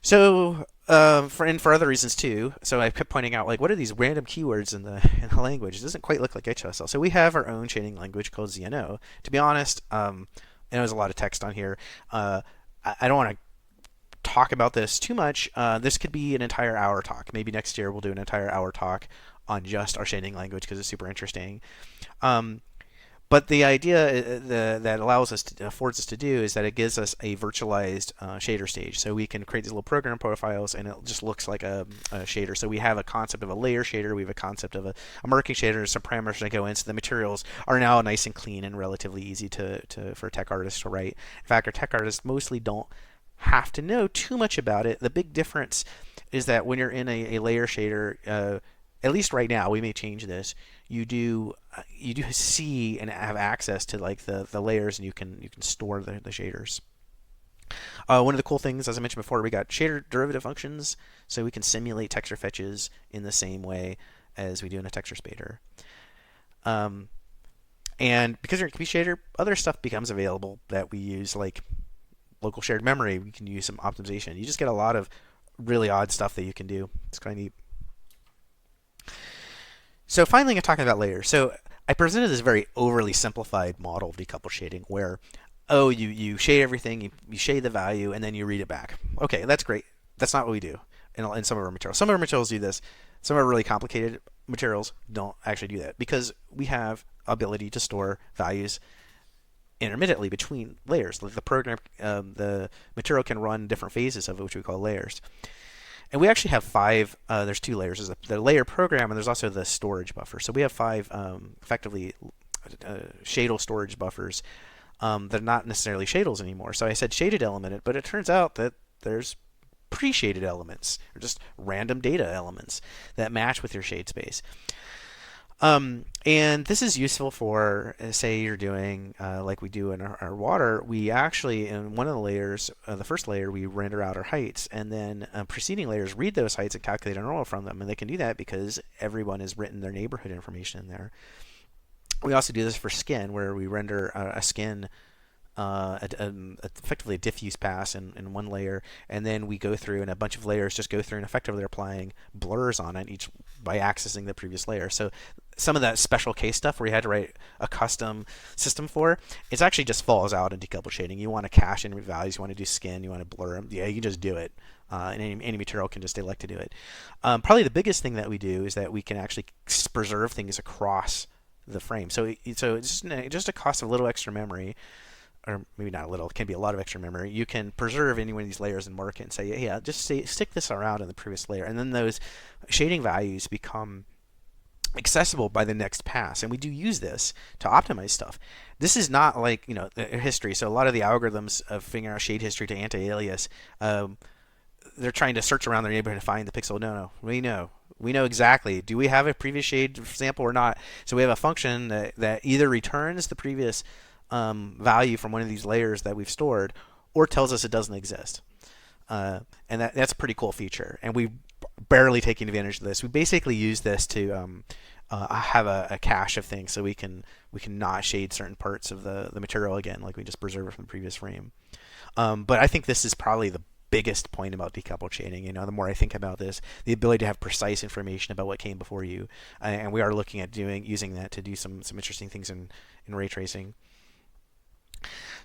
So for other reasons too. So I kept pointing out, like, what are these random keywords in the language? It doesn't quite look like HLSL. So we have our own shading language called ZNO. To be honest, I know there's a lot of text on here. I don't want to talk about this too much. This could be an entire hour talk. Maybe next year we'll do an entire hour talk on just our shading language because it's super interesting. But the idea that affords us to do is that it gives us a virtualized shader stage. So we can create these little program profiles, and it just looks like a shader. So we have a concept of a layer shader. We have a concept of a marking shader. Some parameters that go in. So the materials are now nice and clean and relatively easy for tech artists to write. In fact, our tech artists mostly don't have to know too much about it. The big difference is that when you're in a layer shader, at least right now, we may change this. You do see and have access to like the layers, and you can store the shaders. One of the cool things, as I mentioned before, we got shader derivative functions, so we can simulate texture fetches in the same way as we do in a texture spader. And because you're in shader, other stuff becomes available that we use, like local shared memory. We can use some optimization. You just get a lot of really odd stuff that you can do. It's kind of neat. So finally, I'm talking about layers. So I presented this very overly simplified model of decoupled shading where, you shade everything, you shade the value, and then you read it back. Okay, that's great. That's not what we do in some of our materials. Some of our materials do this. Some of our really complicated materials don't actually do that because we have ability to store values intermittently between layers. Like the material can run different phases of it, which we call layers. And we actually have 5, there's 2 layers. There's the layer program, and there's also the storage buffer. So we have 5 effectively shadal storage buffers that are not necessarily shadals anymore. So I said shaded element, but it turns out that there's pre-shaded elements, or just random data elements that match with your shade space. And this is useful for, say you're doing, like we do in our water, we actually, in one of the layers, the first layer, we render out our heights, and then preceding layers read those heights and calculate a normal from them. And they can do that because everyone has written their neighborhood information in there. We also do this for skin, where we render a skin effectively a diffuse pass in one layer, and then we go through, and a bunch of layers just go through and effectively applying blurs on it each by accessing the previous layer. So some of that special case stuff where you had to write a custom system for, it actually just falls out in decoupled shading. You want to cache in values, you want to do skin, you want to blur them. Yeah, you can just do it. And any material can just elect to do it. Probably the biggest thing that we do is that we can actually preserve things across the frame. So it's just a cost of a little extra memory, or maybe not a little, it can be a lot of extra memory. You can preserve any one of these layers and mark it and say, yeah, just stick this around in the previous layer. And then those shading values become accessible by the next pass. And we do use this to optimize stuff. This is not like, history. So a lot of the algorithms of figuring out shade history to anti-alias, they're trying to search around their neighborhood to find the pixel. No, we know exactly. Do we have a previous shade sample or not? So we have a function that either returns the previous value from one of these layers that we've stored, or tells us it doesn't exist. And that's a pretty cool feature. And we barely taking advantage of this. We basically use this to have a cache of things, so we can not shade certain parts of the material again, like we just preserve it from the previous frame. But I think this is probably the biggest point about decoupled shading. The more I think about this, the ability to have precise information about what came before you, and we are looking at using that to do some interesting things in ray tracing.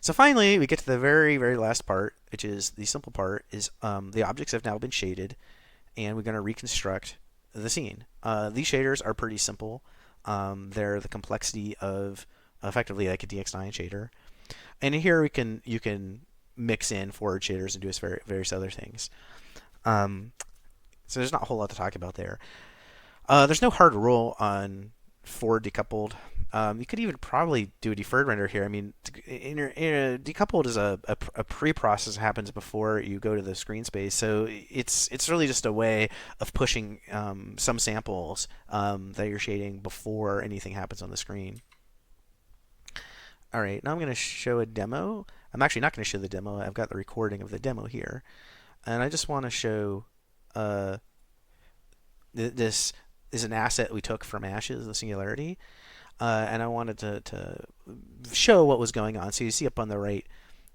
So finally, we get to the very, very last part, which is the simple part. Is the objects have now been shaded, and we're going to reconstruct the scene. These shaders are pretty simple. They're the complexity of effectively like a DX9 shader, and here you can mix in forward shaders and do various other things. So there's not a whole lot to talk about there. There's no hard rule on forward decoupled. You could even probably do a deferred render here. I mean, decoupled is a pre-process that happens before you go to the screen space. So it's really just a way of pushing some samples that you're shading before anything happens on the screen. All right, now I'm going to show a demo. I'm actually not going to show the demo. I've got the recording of the demo here. And I just want to show this is an asset we took from Ashes, the Singularity. And I wanted to show what was going on. So you see up on the right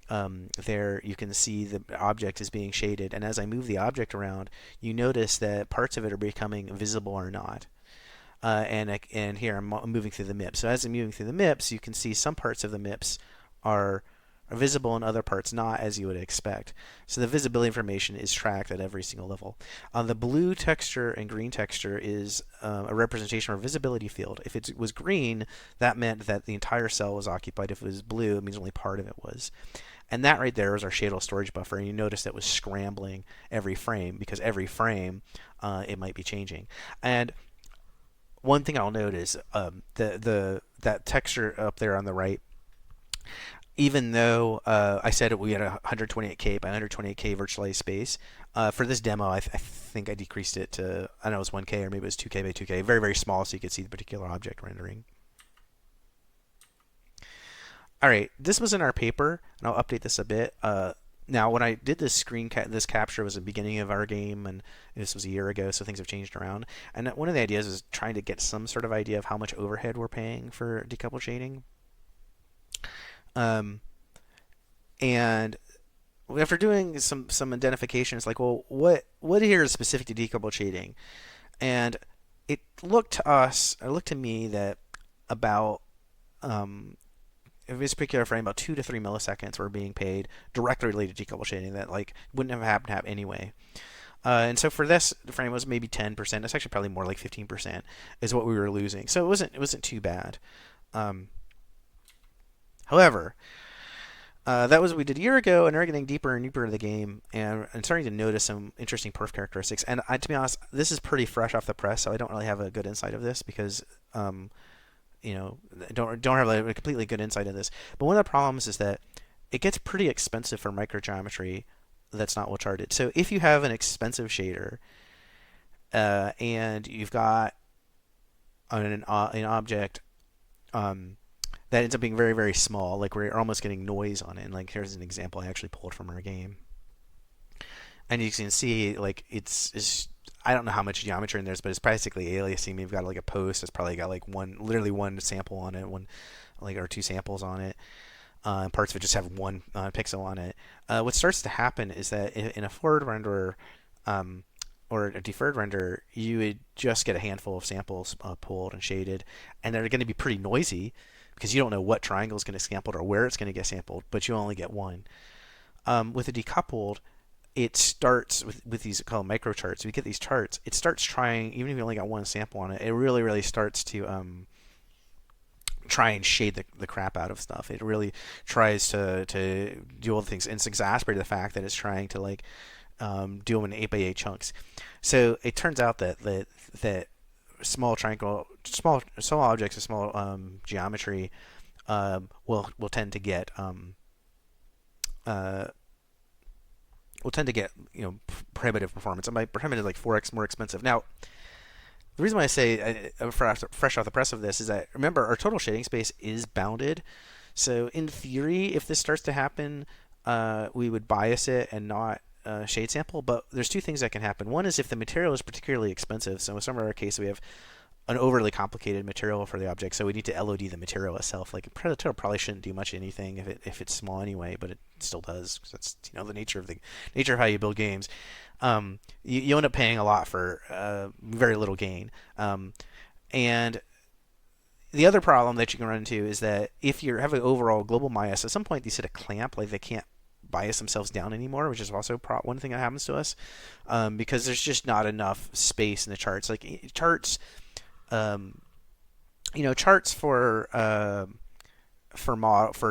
there, you can see the object is being shaded. And as I move the object around, you notice that parts of it are becoming visible or not. And here I'm moving through the MIPS. So as I'm moving through the MIPS, you can see some parts of the MIPS are visible and other parts not, as you would expect. So the visibility information is tracked at every single level. The blue texture and green texture is a representation of a visibility field. If it was green, that meant that the entire cell was occupied. If it was blue, it means only part of it was. And that right there is our shadal storage buffer. And you notice that was scrambling every frame, because every frame it might be changing. And one thing I'll note is that texture up there on the right, even though I said we had a 128K by 128K virtualized space, for this demo, I think I decreased it to, I don't know, it was 1K or maybe it was 2K by 2K, very, very small, so you could see the particular object rendering. All right, this was in our paper, and I'll update this a bit. Now, when I did this this capture was the beginning of our game, and this was a year ago, so things have changed around. And one of the ideas is trying to get some sort of idea of how much overhead we're paying for decoupled shading. And after doing some identification, it's like, well, what here is specific to decoupled shading? And it looked to me that about in this particular frame, about 2 to 3 milliseconds were being paid directly related to decoupled shading that like wouldn't have happened to have anyway. And so for this frame, it was maybe 10%. It's actually probably more like 15% is what we were losing. So it wasn't too bad. However, that was what we did a year ago, and we're getting deeper and deeper into the game, and starting to notice some interesting perf characteristics. And to be honest, this is pretty fresh off the press, so I don't really have a good insight of this because, don't have a completely good insight of this. But one of the problems is that it gets pretty expensive for microgeometry that's not well charted. So if you have an expensive shader, and you've got an object that ends up being very, very small, like we're almost getting noise on it. And like here's an example I actually pulled from our game, and you can see like it's I don't know how much geometry in there is, but it's basically aliasing. We've got like a post that's probably got like literally one sample on it, or two samples on it. And parts of it just have one pixel on it. What starts to happen is that in a forward renderer or a deferred render, you would just get a handful of samples pulled and shaded, and they're going to be pretty noisy because you don't know what triangle is going to get sampled or where it's going to get sampled, but you only get one. With a decoupled, it starts with these called micro charts. We get these charts. It starts trying, even if you only got one sample on it, it really, really starts to try and shade the crap out of stuff. It really tries to do all the things, and it's exasperated the fact that it's trying to like do them in 8x8 chunks. So it turns out that small objects of small geometry will tend to get will tend to get prohibitive performance. It might prohibitive like 4x more expensive. Now, the reason why I say fresh off the press of this is that remember our total shading space is bounded. So in theory, if this starts to happen, we would bias it and not shade sample. But there's two things that can happen. One is if the material is particularly expensive. So in some of our cases, we have an overly complicated material for the object, so we need to LOD the material itself. Like Predator probably shouldn't do much anything if it's small anyway, but it still does because that's the nature of how you build games. You end up paying a lot for very little gain. And the other problem that you can run into is that if you have an overall global bias, at some point these hit a clamp, like they can't bias themselves down anymore, which is also one thing that happens to us because there's just not enough space in the charts. Like charts. Charts for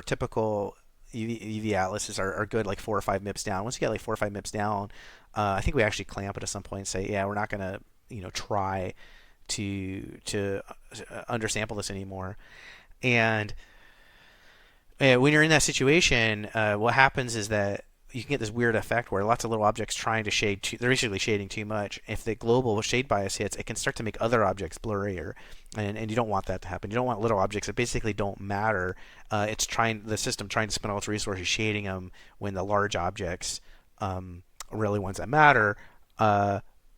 typical UV atlases are good like 4 or 5 mips down. Once you get like 4 or 5 mips down, I think we actually clamp it at some point and say, yeah, we're not gonna try to undersample this anymore. And when you're in that situation, what happens is that you can get this weird effect where lots of little objects trying to shade they're basically shading too much. If the global shade bias hits, it can start to make other objects blurrier, and you don't want that to happen. You don't want little objects that basically don't matter. The system trying to spend all its resources shading them when the large objects, really ones that matter,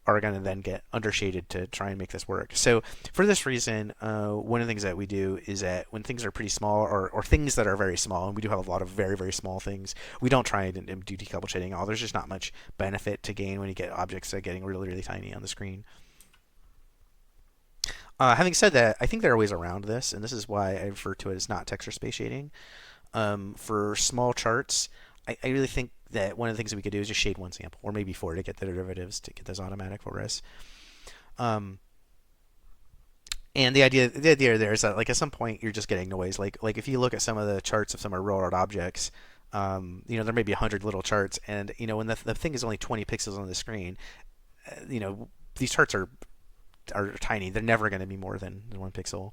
are going to then get undershaded to try and make this work. So for this reason, one of the things that we do is that when things are pretty small or things that are very small, and we do have a lot of very, very small things, we don't try and do decoupled shading at all. There's just not much benefit to gain when you get objects that are getting really, really tiny on the screen. Having said that, I think there are ways around this, and this is why I refer to it as not texture space shading. For small charts, I really think that one of the things that we could do is just shade one sample, or maybe 4 to get the derivatives to get those automatic for us. And the idea there is that like at some point you're just getting noise. Like if you look at some of the charts of some of our real world objects, there may be 100 little charts, and when the thing is only 20 pixels on the screen, these charts are tiny. They're never going to be more than 1 pixel.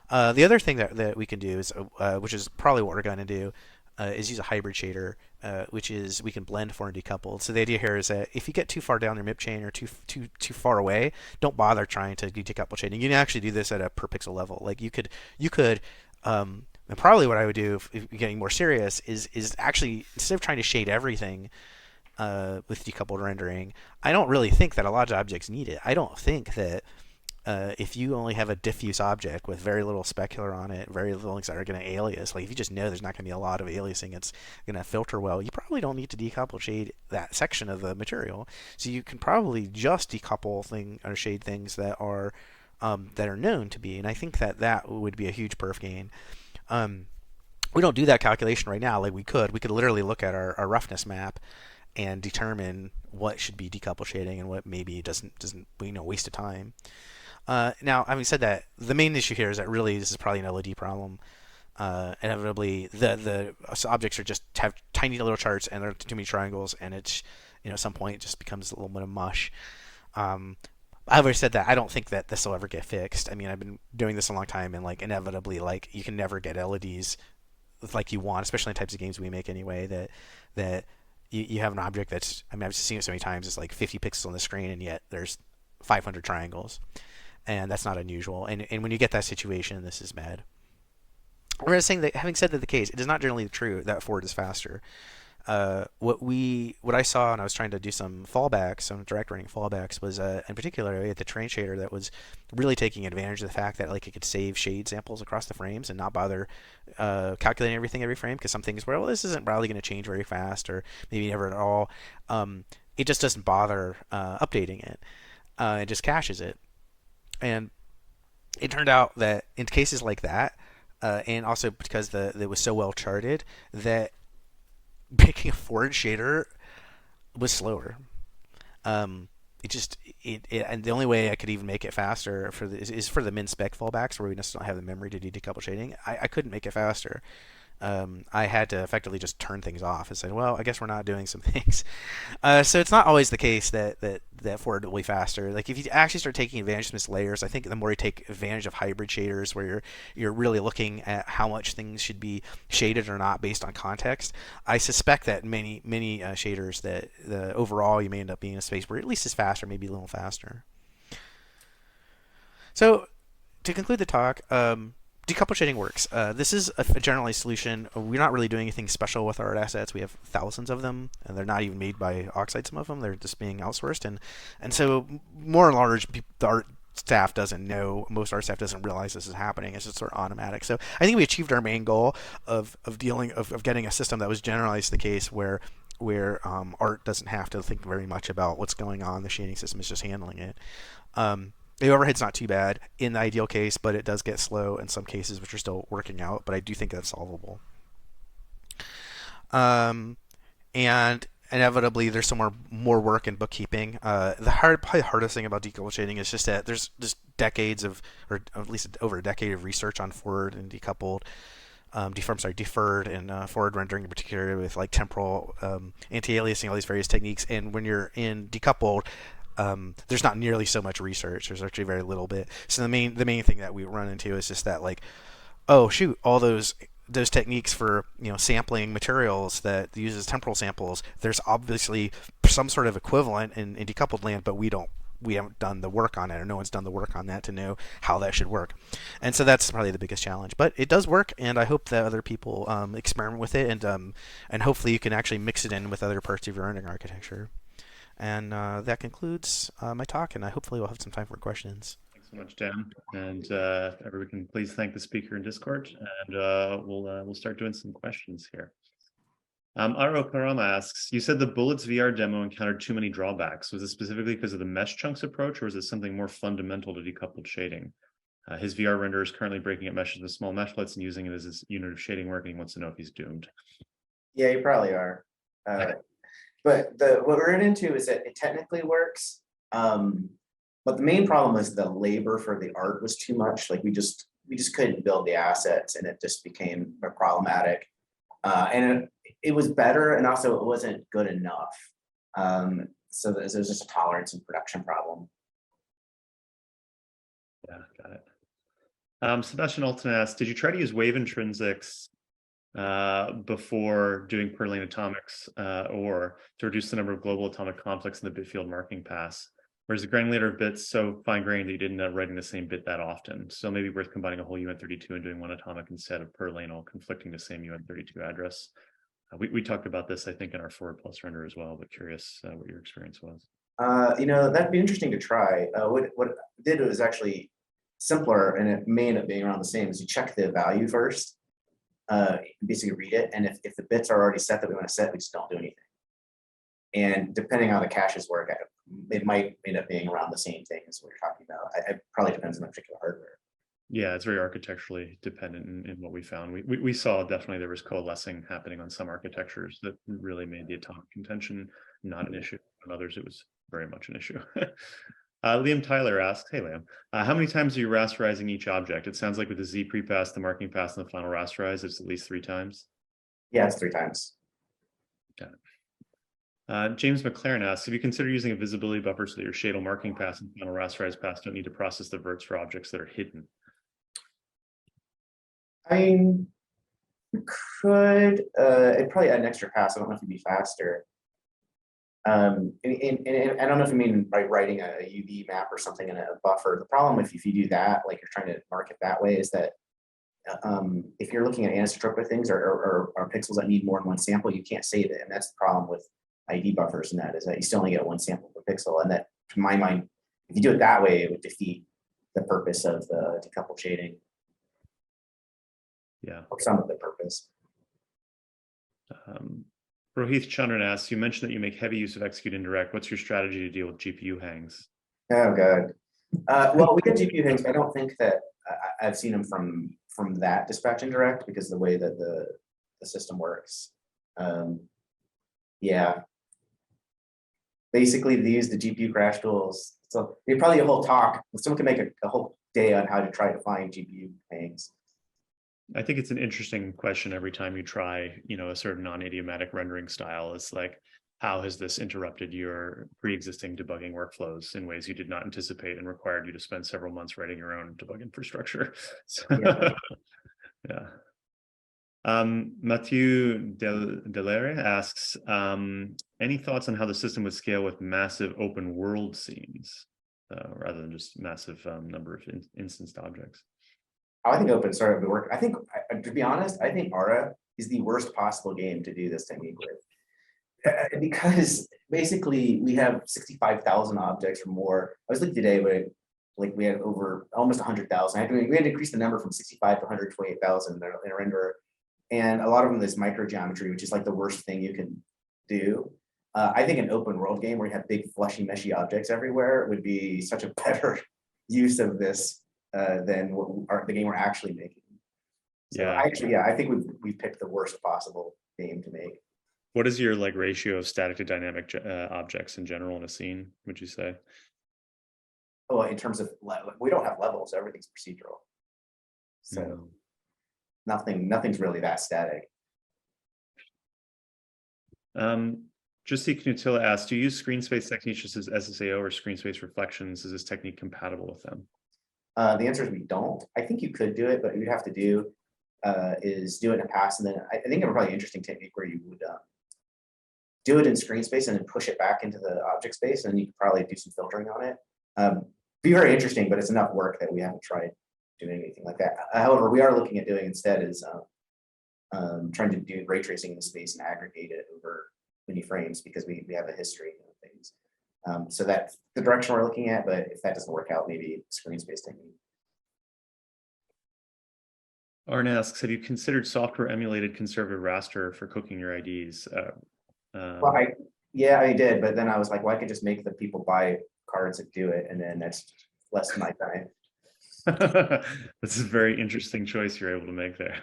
The other thing that we can do is, which is probably what we're going to do, is use a hybrid shader, which is we can blend for and decoupled. So the idea here is that if you get too far down your MIP chain or too far away, don't bother trying to do decoupled shading. You can actually do this at a per pixel level. Like you could, and probably what I would do if you're getting more serious is actually instead of trying to shade everything with decoupled rendering, I don't really think that a lot of objects need it. I don't think that if you only have a diffuse object with very little specular on it, very little things that are going to alias, like if you just know there's not going to be a lot of aliasing, it's going to filter well, you probably don't need to decouple shade that section of the material. So you can probably just decouple or shade things that are known to be, and I think that would be a huge perf gain. We don't do that calculation right now. Like we could literally look at our roughness map and determine what should be decoupled shading and what maybe doesn't waste of time. Now, having said that, the main issue here is that really this is probably an LOD problem. Inevitably, the objects just have tiny little charts and there are too many triangles, and it's at some point it just becomes a little bit of mush. I've always said that I don't think that this will ever get fixed. I mean, I've been doing this a long time, and like inevitably, like you can never get LODs like you want, especially in types of games we make anyway. That you have an object that's, I mean, I've seen it so many times, it's like 50 pixels on the screen, and yet there's 500 triangles. And that's not unusual. And when you get that situation, this is bad. We're saying that, having said that the case, it is not generally true that forward is faster. What I saw, and I was trying to do some fallbacks, some direct running fallbacks, was in particular at the terrain shader that was really taking advantage of the fact that like it could save shade samples across the frames and not bother calculating everything every frame, because some things where, well, this isn't probably going to change very fast, or maybe never at all. It just doesn't bother updating it. It just caches it. And it turned out that in cases like that, and also because it was so well charted, that making a forward shader was slower. And the only way I could even make it faster is for the min spec fallbacks where we just don't have the memory to do decoupled shading. I couldn't make it faster. I had to effectively just turn things off and say, well, I guess we're not doing some things. So it's not always the case that that forward way faster. Like if you actually start taking advantage of these layers, I think the more you take advantage of hybrid shaders, where you're really looking at how much things should be shaded or not based on context. I suspect that many shaders that the overall you may end up being in a space where at least is faster, maybe a little faster. So to conclude the talk, decoupled shading works. This is a generalized solution. We're not really doing anything special with our art assets. We have thousands of them, and they're not even made by Oxide. Some of them they're just being outsourced, and so more and large, the art staff doesn't know. Most art staff doesn't realize this is happening. It's just sort of automatic. So I think we achieved our main goal of getting a system that was generalized the case where art doesn't have to think very much about what's going on. The shading system is just handling it. The overhead's not too bad in the ideal case, but it does get slow in some cases, which are still working out. But I do think that's solvable. And inevitably, there's some more work in bookkeeping. Probably hardest thing about decoupled shading is just that there's just decades of, or at least over a decade of research on forward and decoupled. Deferred and forward rendering in particular with like temporal anti-aliasing, all these various techniques. And when you're in decoupled, there's not nearly so much research. There's actually very little bit. So the main thing that we run into is just that like, oh shoot, all those techniques for sampling materials that uses temporal samples. There's obviously some sort of equivalent in decoupled land, but we haven't done the work on it, or no one's done the work on that to know how that should work. And so that's probably the biggest challenge. But it does work, and I hope that other people experiment with it, and hopefully you can actually mix it in with other parts of your rendering architecture. And that concludes my talk, and I hopefully we'll have some time for questions. Thanks so much, Dan. And everyone can please thank the speaker in Discord, and we'll start doing some questions here. Aro Karama asks, you said the Bullets VR demo encountered too many drawbacks. Was it specifically because of the mesh chunks approach, or was it something more fundamental to decoupled shading? His VR renderer is currently breaking up meshes with small meshlets and using it as his unit of shading work, and he wants to know if he's doomed. Yeah, you probably are. But what we're into is that it technically works. But the main problem was the labor for the art was too much. Like we just couldn't build the assets, and it just became problematic. And it was better, and also it wasn't good enough. So there's just a tolerance and production problem. Yeah, got it. Sebastian Alton asks, did you try to use wave intrinsics before doing per lane atomics or to reduce the number of global atomic conflicts in the bit field marking pass? Whereas the granulator of bits so fine grained that you didn't end up writing the same bit that often. So maybe worth combining a whole UN32 and doing one atomic instead of per lane, all conflicting the same UN32 address. We talked about this, I think, in our forward plus render as well, but curious what your experience was. That'd be interesting to try. What I did was actually simpler, and it may end up being around the same, is you check the value first, basically read it, and if the bits are already set that we want to set, we just don't do anything. And depending on how the caches work, it might end up being around the same thing as what you're talking about. It probably depends on the particular hardware. Yeah, it's very architecturally dependent in what we found. We saw definitely there was coalescing happening on some architectures that really made the atomic contention not an issue. On others, it was very much an issue. Liam Tyler asks, hey Liam, how many times are you rasterizing each object? It sounds like with the Z prepass, the marking pass, and the final rasterize, it's at least 3 times. Yeah, it's 3 times. Got it. James McLaren asks, have you considered using a visibility buffer so that your shadal marking pass and final rasterize pass don't need to process the verts for objects that are hidden? I mean, you could. It'd probably add an extra pass. I don't know if it'd be faster. And I don't know if you mean by writing a UV map or something in a buffer. The problem if you do that, like you're trying to mark it that way, is that if you're looking at anisotropic things or pixels that need more than one sample, you can't save it. And that's the problem with ID buffers, and that is that you still only get 1 sample per pixel. And that, to my mind, if you do it that way, it would defeat the purpose of the decoupled shading. Yeah. Or some of the purpose. Rohith Chandran asks, you mentioned that you make heavy use of execute indirect. What's your strategy to deal with GPU hangs? Oh, God. Well, we get GPU hangs, but I don't think that I've seen them from that dispatch indirect because of the way that the system works. Yeah. Basically, they use the GPU crash tools. So probably a whole talk. Someone can make a whole day on how to try to find GPU hangs. I think it's an interesting question every time you try, a sort of non-idiomatic rendering style. It's like, how has this interrupted your pre-existing debugging workflows in ways you did not anticipate and required you to spend several months writing your own debug infrastructure? So, Yeah. yeah. Mathieu Delere asks, any thoughts on how the system would scale with massive open world scenes rather than just massive number of instanced objects? I think open started to work. I think, to be honest, I think Ara is the worst possible game to do this technique with. Because basically we have 65,000 objects or more. I was looking today, but like we had over almost 100,000. We had to increase the number from 65 to 128,000 in a renderer. And a lot of them is micro geometry, which is like the worst thing you can do. I think an open world game where you have big fleshy, meshy objects everywhere would be such a better use of this than the game we're actually making. So Yeah. I think we've picked the worst possible game to make. What is your like ratio of static to dynamic objects in general in a scene, would you say? Well, in terms of we don't have levels, everything's procedural. So nothing's really that static. Justy Knutilla asks, do you use screen space techniques just as SSAO or screen space reflections? Is this technique compatible with them? The answer is we don't. I think you could do it, but you'd have to do is do it in a pass, and then I think it would probably an interesting technique where you would do it in screen space and then push it back into the object space, and then you could probably do some filtering on it. Be very interesting, but it's enough work that we haven't tried doing anything like that. However, we are looking at doing instead is trying to do ray tracing in the space and aggregate it over many frames because we have a history of things. So that's the direction we're looking at, but if that doesn't work out, maybe screen space technique. Arne asks, have you considered software emulated conservative raster for cooking your IDs? Well, I did, but then I was like, well, I could just make the people buy cards that do it, and then that's less of my time. That's a very interesting choice you're able to make there.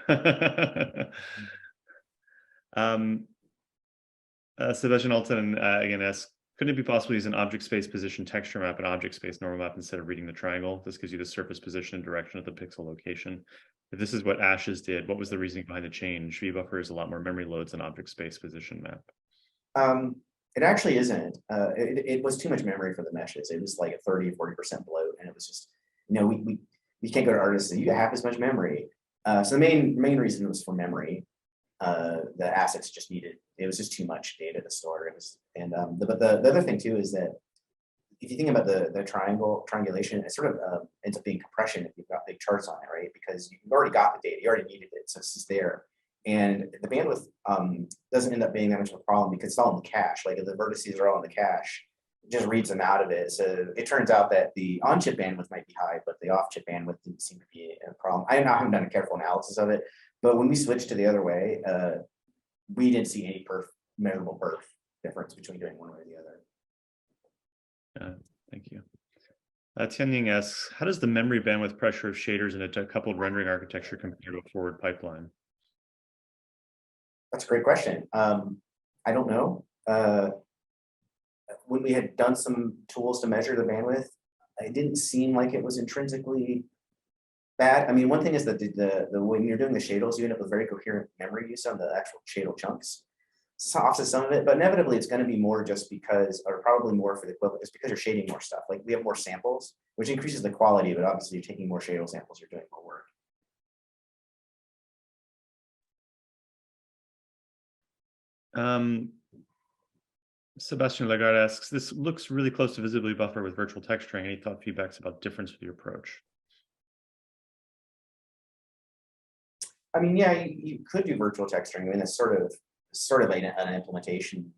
Sebastian Alton again asks, couldn't it be possible to use an object space position texture map and object space normal map instead of reading the triangle? This gives you the surface position and direction of the pixel location. If this is what Ashes did, what was the reasoning behind the change? VBuffer is a lot more memory loads than object space position map. It actually isn't. It was too much memory for the meshes. It was like a 30 or 40% bloat, and it was just, we can't go to artists and you got half as much memory. So the main reason was for memory. The assets just needed, it was just too much data to store. It was, and but the other thing too is that if you think about the triangulation, it sort of ends up being compression if you've got big charts on it, right? Because you've already got the data, you already needed it, so it's just there. And the bandwidth doesn't end up being that much of a problem because it's all in the cache. Like if the vertices are all in the cache, it just reads them out of it. So it turns out that the on-chip bandwidth might be high, but the off-chip bandwidth didn't seem to be a problem. I haven't done a careful analysis of it, but when we switched to the other way, we didn't see any measurable perf difference between doing one or the other. Thank you. Tianying asks, how does the memory bandwidth pressure of shaders in a decoupled rendering architecture compare to a forward pipeline? That's a great question. I don't know. When we had done some tools to measure the bandwidth, it didn't seem like it was intrinsically bad. I mean, one thing is that when you're doing the shadles, you end up with very coherent memory use on the actual shadle chunks. So offset some of it, but inevitably it's going to be more just because, or probably more for the equivalent, just because you're shading more stuff. Like we have more samples, which increases the quality, but obviously you're taking more shadle samples, you're doing more work. Sebastian Lagarde asks, this looks really close to visibility buffer with virtual texturing. Any thought feedbacks about difference with your approach? I mean, yeah, you could do virtual texturing. I mean, it's sort of an implementation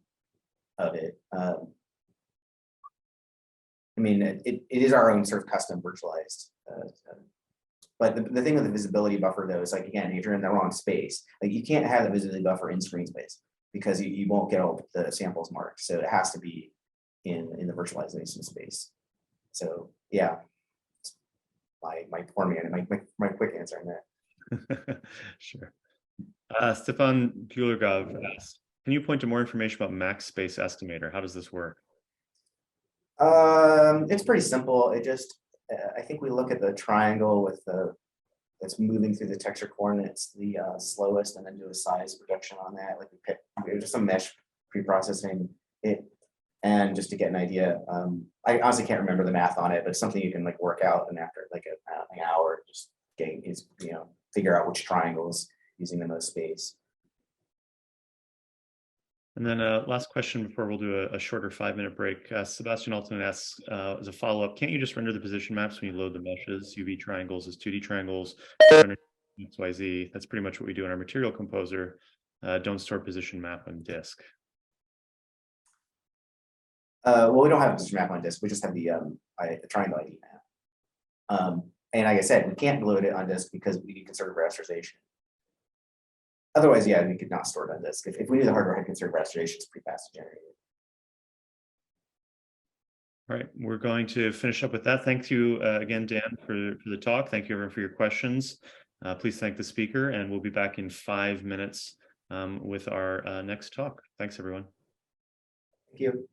of it. I mean, it is our own sort of custom virtualized. But the thing with the visibility buffer though is like, again, if you're in the wrong space, like you can't have the visibility buffer in screen space because you won't get all the samples marked. So it has to be in the virtualization space. So yeah, my poor man, my quick answer on that. Sure. Stefan Gulergov asks, can you point to more information about max space estimator? How does this work? It's pretty simple. It just, I think we look at the triangle with that's moving through the texture coordinates the slowest, and then do a size reduction on that. Like we pick just some mesh pre-processing, And just to get an idea, I honestly can't remember the math on it, but it's something you can like work out, and after like an hour, just figure out which triangles using the most space. And then last question before we'll do a shorter 5-minute break. Sebastian Altman asks as a follow-up, can't you just render the position maps when you load the meshes, UV triangles as 2D triangles, XYZ? That's pretty much what we do in our material composer. Don't store position map on disk. Well, we don't have a position map on disk. We just have the triangle ID map. And like I said, we can't load it on disk because we need conservative rasterization. Otherwise, yeah, we could not store it on disk. If we knew the hardware had conservative rasterization, it's pretty fast to generate it. All right, we're going to finish up with that. Thank you again, Dan, for the talk. Thank you everyone for your questions. Please thank the speaker, and we'll be back in 5 minutes with our next talk. Thanks, everyone. Thank you.